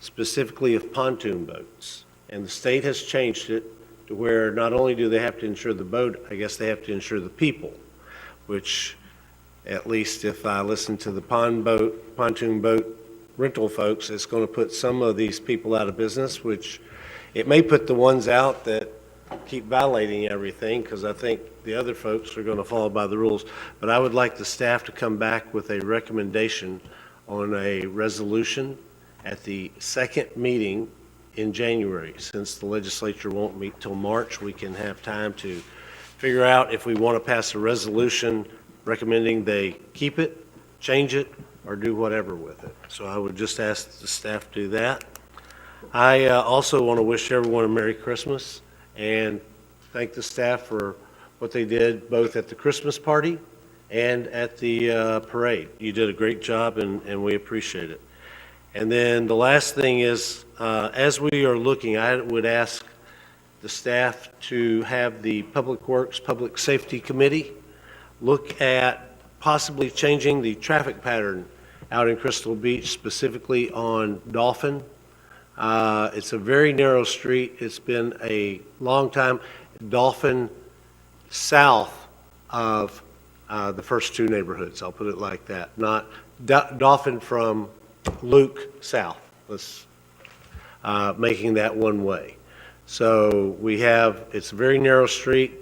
specifically of pontoon boats. And the state has changed it to where not only do they have to insure the boat, I guess they have to insure the people, which at least if I listen to the pontoon boat rental folks, it's going to put some of these people out of business, which it may put the ones out that keep violating everything, because I think the other folks are going to follow by the rules. But I would like the staff to come back with a recommendation on a resolution at the second meeting in January. Since the legislature won't meet till March, we can have time to figure out if we want to pass a resolution recommending they keep it, change it, or do whatever with it. So I would just ask the staff to do that. I also want to wish everyone a Merry Christmas and thank the staff for what they did both at the Christmas party and at the parade. You did a great job, and we appreciate it. And then the last thing is, as we are looking, I would ask the staff to have the Public Works, Public Safety Committee look at possibly changing the traffic pattern out in Crystal Beach, specifically on Dolphin. It's a very narrow street. It's been a long time. Dolphin south of the first two neighborhoods, I'll put it like that. Not Dolphin from Luke south, making that one way. So it's a very narrow street.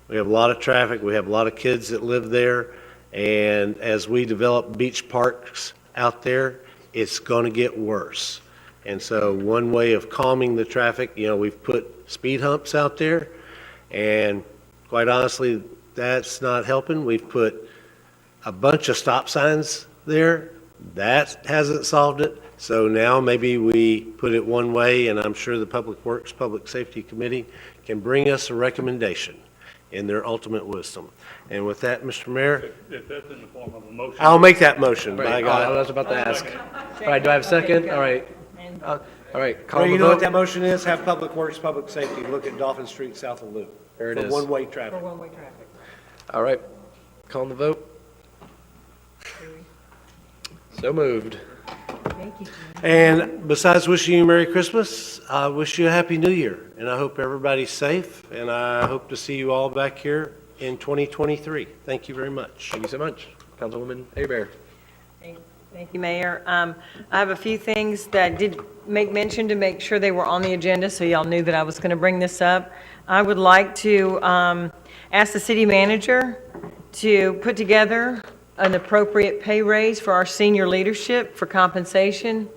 We have a lot of traffic. We have a lot of kids that live there. And as we develop beach parks out there, it's going to get worse. And so one way of calming the traffic, we've put speed humps out there, and quite honestly, that's not helping. We've put a bunch of stop signs there. That hasn't solved it. So now maybe we put it one way, and I'm sure the Public Works, Public Safety Committee can bring us a recommendation in their ultimate wisdom. And with that, Mr. Mayor, If that's in the form of a motion. I'll make that motion. By Right, God. I was about to ask. All right, do I have a second? All right. All right, call Well, the you know what vote. that motion is? Have Public Works, Public Safety look at Dolphin Street south of Loop. There it For is. one-way traffic. All right, calling the vote. So moved. And besides wishing you Merry Christmas, I wish you a Happy New Year. And I hope everybody's safe, and I hope to see you all back here in 2023. Thank you very much. Thank you so much. Councilwoman Abear. Thank you, Mayor. I have a few things that I did make mention to make sure they were on the agenda, so y'all knew that I was going to bring this up. I would like to ask the city manager to put together an appropriate pay raise for our senior leadership for compensation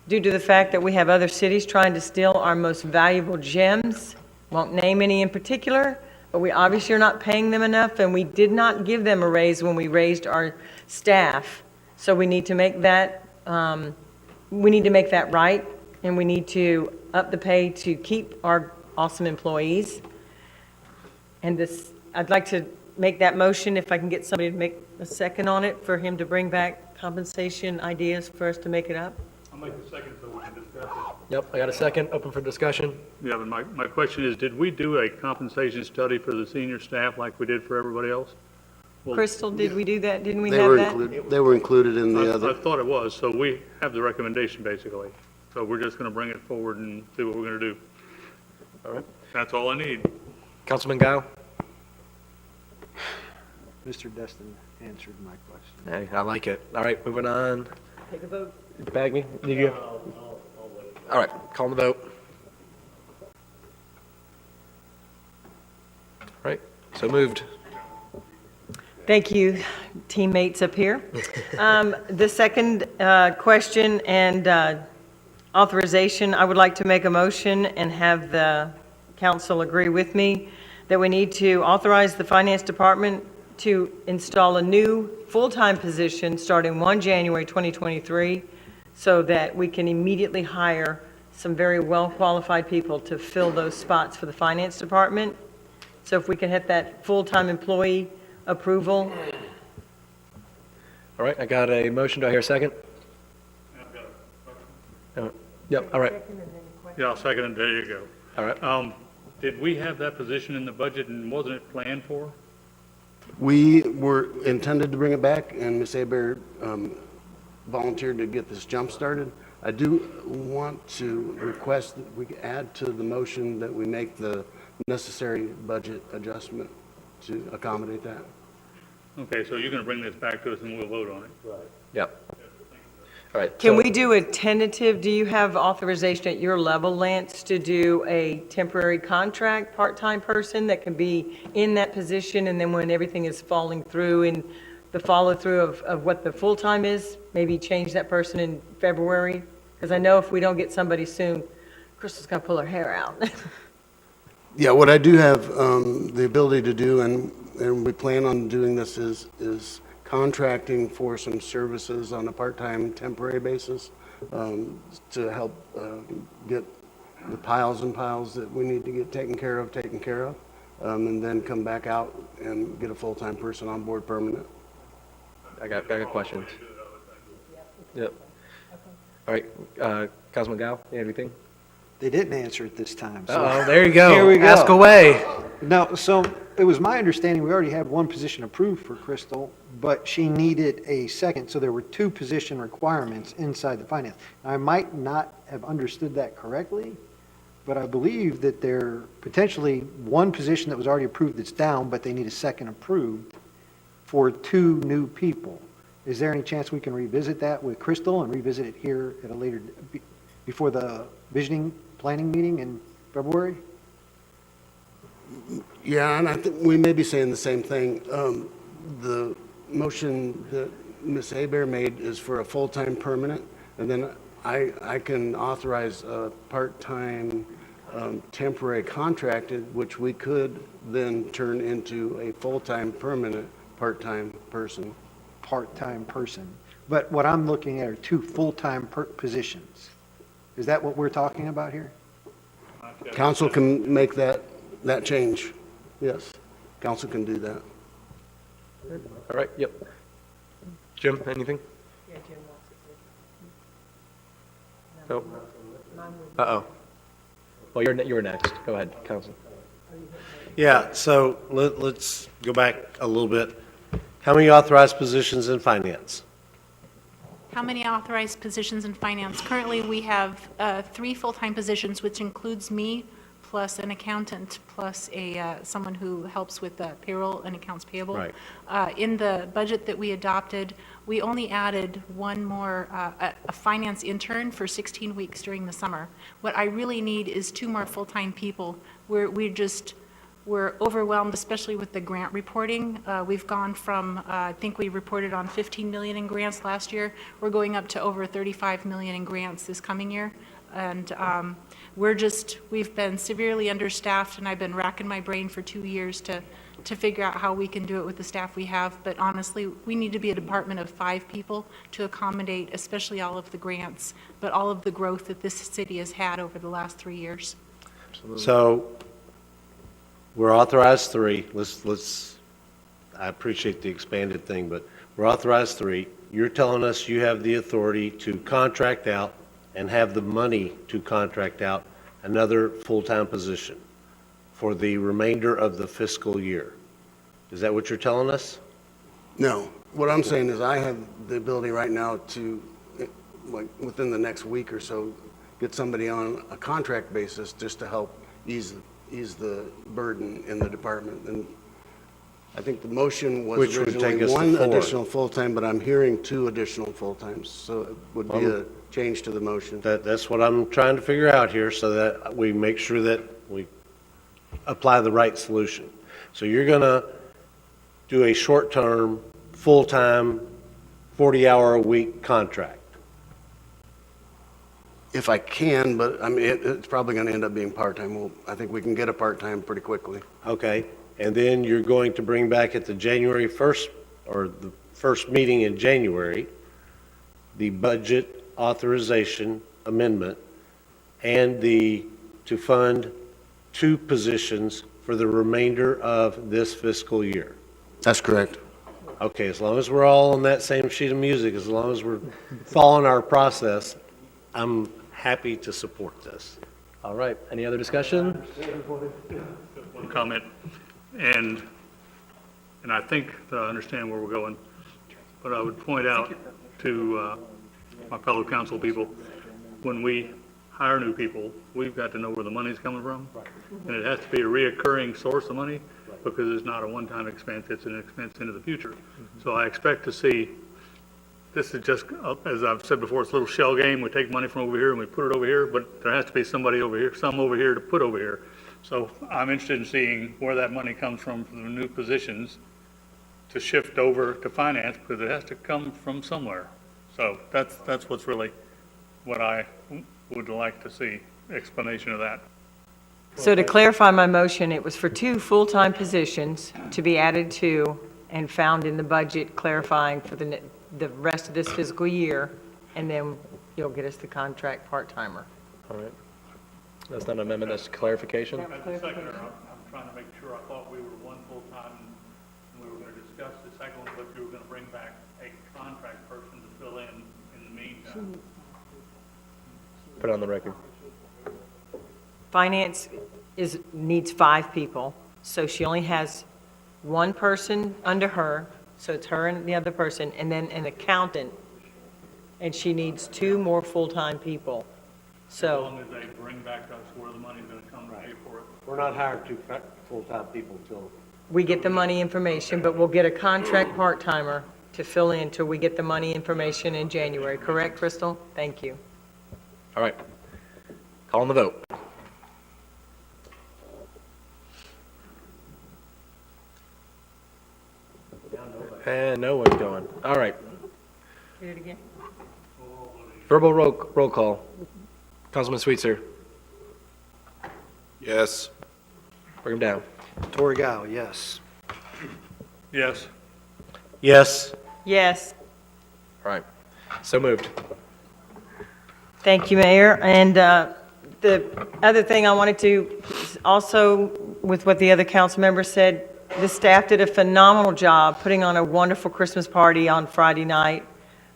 due to the fact that we have other cities trying to steal our most valuable gems. Won't name any in particular, but we obviously are not paying them enough, and we did not give them a raise when we raised our staff. So we need to make that, right, and we need to up the pay to keep our awesome employees. And I'd like to make that motion, if I can get somebody to make a second on it, for him to bring back compensation ideas for us to make it up. I'll make a second so we can discuss it. Yep, I got a second, open for discussion. Yeah, but my question is, did we do a compensation study for the senior staff like we did for everybody else? Well, Crystal, did we do that? Didn't we They have were that? included, they were included in the I other. thought it was, so we have the recommendation, basically. So we're just going to bring it forward and see what we're going to do. All right. That's all I need. Councilman Gao? Mr. Destin answered my question. Hey, I like it. All right, moving on. Take a vote. Bag me? Did you? All right, call the vote. All right, so moved. Thank you, teammates up here. The second question and authorization, I would like to make a motion and have the council agree with me that we need to authorize the finance department to install a new full-time position starting 1 January 2023 so that we can immediately hire some very well-qualified people to fill those spots for the finance department. So if we can hit that full-time employee approval. All right, I got a motion. Do I hear a second? Yep, all right. Yeah, I'll second it. There you go. All right. Did we have that position in the budget and wasn't it planned for? We were intended to bring it back, and Ms. Aber volunteered to get this jump started. I do want to request that we add to the motion that we make the necessary budget adjustment to accommodate that. Okay, so you're going to bring this back to us and we'll vote on it? Right. Yep. All right. Can so- we do a tentative, do you have authorization at your level, Lance, to do a temporary contract, part-time person that can be in that position, and then when everything is falling through and the follow-through of what the full-time is, maybe change that person in February? Because I know if we don't get somebody soon, Crystal's gonna pull her hair out. Yeah, what I do have the ability to do, and we plan on doing this, is contracting for some services on a part-time, temporary basis to help get the piles and piles that we need to get taken care of, and then come back out and get a full-time person on board permanent. I got questions. Yep. All right, Councilman Gao, you have anything? They didn't answer it this time. so- Uh-oh, there you go. Here we go. Ask away. No, so it was my understanding, we already had one position approved for Crystal, but she needed a second, so there were two position requirements inside the finance. I might not have understood that correctly, but I believe that there potentially one position that was already approved that's down, but they need a second approved for two new people. Is there any chance we can revisit that with Crystal and revisit it here at a later, before the visioning planning meeting in February? Yeah, and I think we may be saying the same thing. The motion that Ms. Hebert made is for a full-time permanent, and then I can authorize a part-time temporary contracted, which we could then turn into a full-time permanent part-time person. Part-time person. But what I'm looking at are two full-time positions. Is that what we're talking about here? Council can make that change. Yes, council can do that. All right, yep. Jim, anything? Nope. Uh-oh. Well, you're next. Go ahead, Council. Yeah, so let's go back a little bit. How many authorized positions in finance? How many authorized positions in finance? Currently, we have 3 full-time positions, which includes me, plus an accountant, plus someone who helps with payroll and accounts payable. Right. In the budget that we adopted, we only added one more, a finance intern for 16 weeks during the summer. What I really need is 2 more full-time people. We're overwhelmed, especially with the grant reporting. We've gone from, I think we reported on 15 million in grants last year. We're going up to over 35 million in grants this coming year. And we've been severely understaffed, and I've been racking my brain for 2 years to figure out how we can do it with the staff we have. But honestly, we need to be a department of 5 people to accommodate, especially all of the grants, but all of the growth that this city has had over the last 3 years. So we're authorized 3. I appreciate the expanded thing, but we're authorized 3. You're telling us you have the authority to contract out and have the money to contract out another full-time position for the remainder of the fiscal year. Is that what you're telling us? No, what I'm saying is I have the ability right now to, like, within the next week or so, get somebody on a contract basis just to help ease the burden in the department. And I think the motion was Which would take originally us to 1 4. additional full-time, but I'm hearing 2 additional full-times, so it would be a change to the motion. That's what I'm trying to figure out here so that we make sure that we apply the right solution. So you're going to do a short-term, full-time, 40-hour-a-week contract. If I can, but I mean, it's probably going to end up being part-time. I think we can get a part-time pretty quickly. Okay, and then you're going to bring back at the January 1st, or the first meeting in January, the budget authorization amendment and to fund 2 positions for the remainder of this fiscal year. That's correct. Okay, as long as we're all on that same sheet of music, as long as we're following our process, I'm happy to support this. All right, any other discussion? One comment, and I think I understand where we're going, but I would point out to my fellow council people, when we hire new people, we've got to know where the money's coming from, and it has to be a reoccurring source of money. because it's not a one-time expense, it's an expense into the future. So I expect to see, this is just, as I've said before, it's a little shell game. We take money from over here and we put it over here, but there has to be somebody over here, some over here to put over here. So I'm interested in seeing where that money comes from the new positions to shift over to finance, because it has to come from somewhere. So that's what's really what I would like to see, explanation of that. So to clarify my motion, it was for 2 full-time positions to be added to and found in the budget, clarifying for the rest of this fiscal year, and then you'll get us the contract part-timer. All right. That's not an amendment, that's clarification? As a seconder, I'm trying to make sure, I thought we were one full-time, and we were going to discuss the second one, but you were going to bring back a contract person to fill in the meantime. Put it on the record. Finance needs 5 people, so she only has 1 person under her, so it's her and the other person, and then an accountant, and she needs 2 more full-time people. As So, long as they bring back to us where the money's going to come to pay for it. We're not hiring 2 full-time people till. we get the money information, but we'll get a contract part-timer to fill in till we get the money information in January, correct, Crystal? Thank you. All right. Calling the vote. And no one's going. All right. Read it again. Verbal roll call. Councilman Sweetser. Yes. Bring him down. Torrigal, yes. Yes. Yes. Yes. All right. So moved. Thank you, Mayor. And the other thing I wanted to, also with what the other council members said, the staff did a phenomenal job putting on a wonderful Christmas party on Friday night.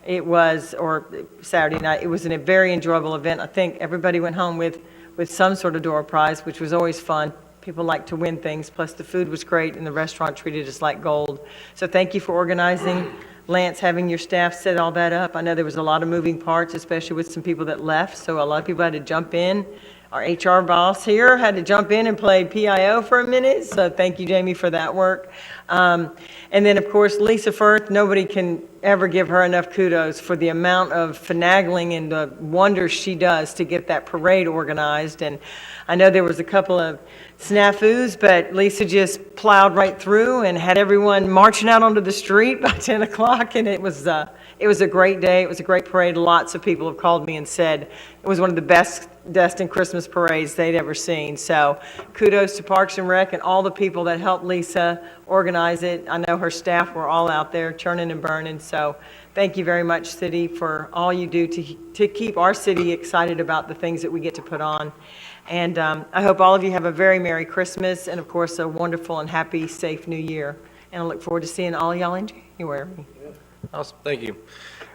It was, or Saturday night, it was a very enjoyable event. I think everybody went home with some sort of door prize, which was always fun. People like to win things, plus the food was great and the restaurant treated us like gold. So thank you for organizing. Lance, having your staff set all that up. I know there was a lot of moving parts, especially with some people that left, so a lot of people had to jump in. Our HR boss here had to jump in and play PIO for a minute, so thank you, Jamie, for that work. And then, of course, Lisa Firth, nobody can ever give her enough kudos for the amount of finagling and the wonders she does to get that parade organized. And I know there was a couple of snafus, but Lisa just plowed right through and had everyone marching out onto the street by 10 o'clock, and it was a great day. It was a great parade. Lots of people have called me and said it was one of the best Destin Christmas parades they'd ever seen. So kudos to Parks and Rec and all the people that helped Lisa organize it. I know her staff were all out there churning and burning. So thank you very much, City, for all you do to keep our city excited about the things that we get to put on. And I hope all of you have a very Merry Christmas and, of course, a wonderful and happy, safe New Year. And I look forward to seeing all y'all in January. Awesome. Thank you.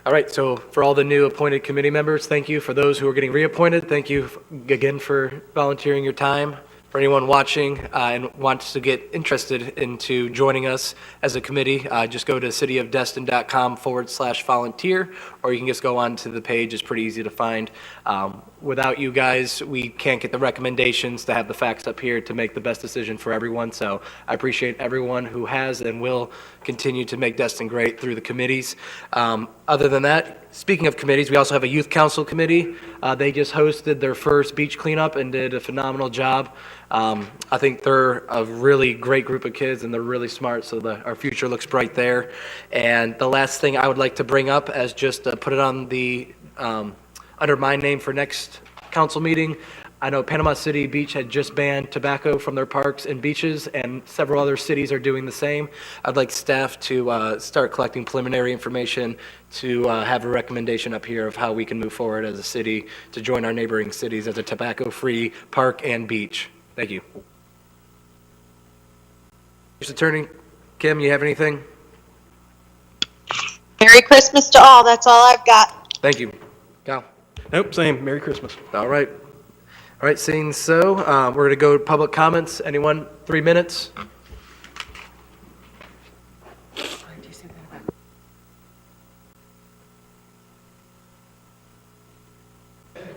All right. So for all the new appointed committee members, thank you. For those who are getting reappointed, thank you again for volunteering your time. For anyone watching and wants to get interested into joining us as a committee, just go to cityofdestin.com/volunteer, or you can just go on to the page. It's pretty easy to find. Without you guys, we can't get the recommendations to have the facts up here to make the best decision for everyone. So I appreciate everyone who has and will continue to make Destin great through the committees. Other than that, speaking of committees, we also have a youth council committee. They just hosted their first beach cleanup and did a phenomenal job. I think they're a really great group of kids and they're really smart, so our future looks bright there. And the last thing I would like to bring up as just put it on the under my name for next council meeting. I know Panama City Beach had just banned tobacco from their parks and beaches, and several other cities are doing the same. I'd like staff to start collecting preliminary information to have a recommendation up here of how we can move forward as a city to join our neighboring cities as a tobacco-free park and beach. Thank you. Mr. Attorney, Kim, you have anything? Merry Christmas to all. That's all I've got. Thank you. Kyle? Nope, same. Merry Christmas. All right. All right, seeing so, we're going to go to public comments. Anyone? 3 minutes?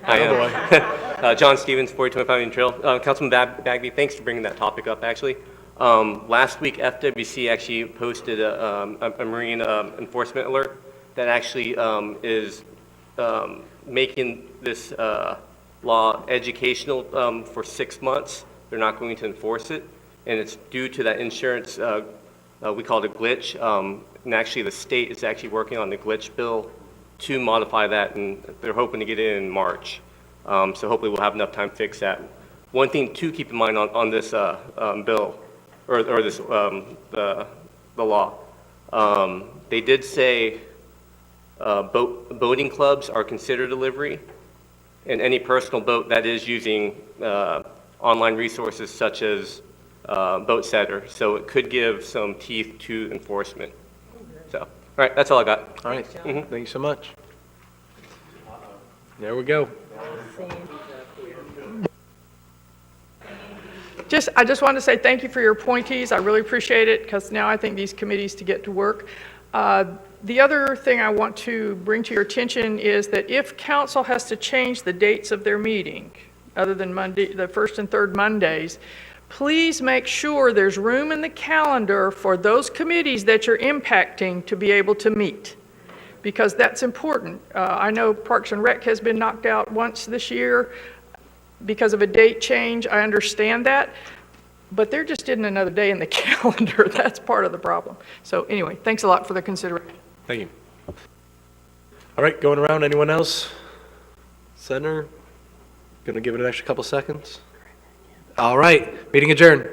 Hi, John Stevens, 4225 Indian Trail. Councilman Bagby, thanks for bringing that topic up, actually. Last week, FWC actually posted a marine enforcement alert that actually is making this law educational for 6 months. They're not going to enforce it, and it's due to that insurance, we call it a glitch, and actually the state is actually working on the glitch bill to modify that, and they're hoping to get it in March. So hopefully we'll have enough time to fix that. One thing to keep in mind on this bill, or this, the law, they did say boating clubs are considered a livery, and any personal boat that is using online resources such as Boat Setter. So it could give some teeth to enforcement. So, all right, that's all I got. All right, thank you so much. There we go. I just wanted to say thank you for your appointees. I really appreciate it, because now I think these committees to get to work. The other thing I want to bring to your attention is that if council has to change the dates of their meeting, other than Monday, the first and third Mondays, please make sure there's room in the calendar for those committees that you're impacting to be able to meet, because that's important. I know Parks and Rec has been knocked out once this year because of a date change. I understand that, but there just isn't another day in the calendar. That's part of the problem. So anyway, thanks a lot for the consideration. Thank you. All right, going around, anyone else? Center? Gonna give it an extra couple seconds? All right, meeting adjourned.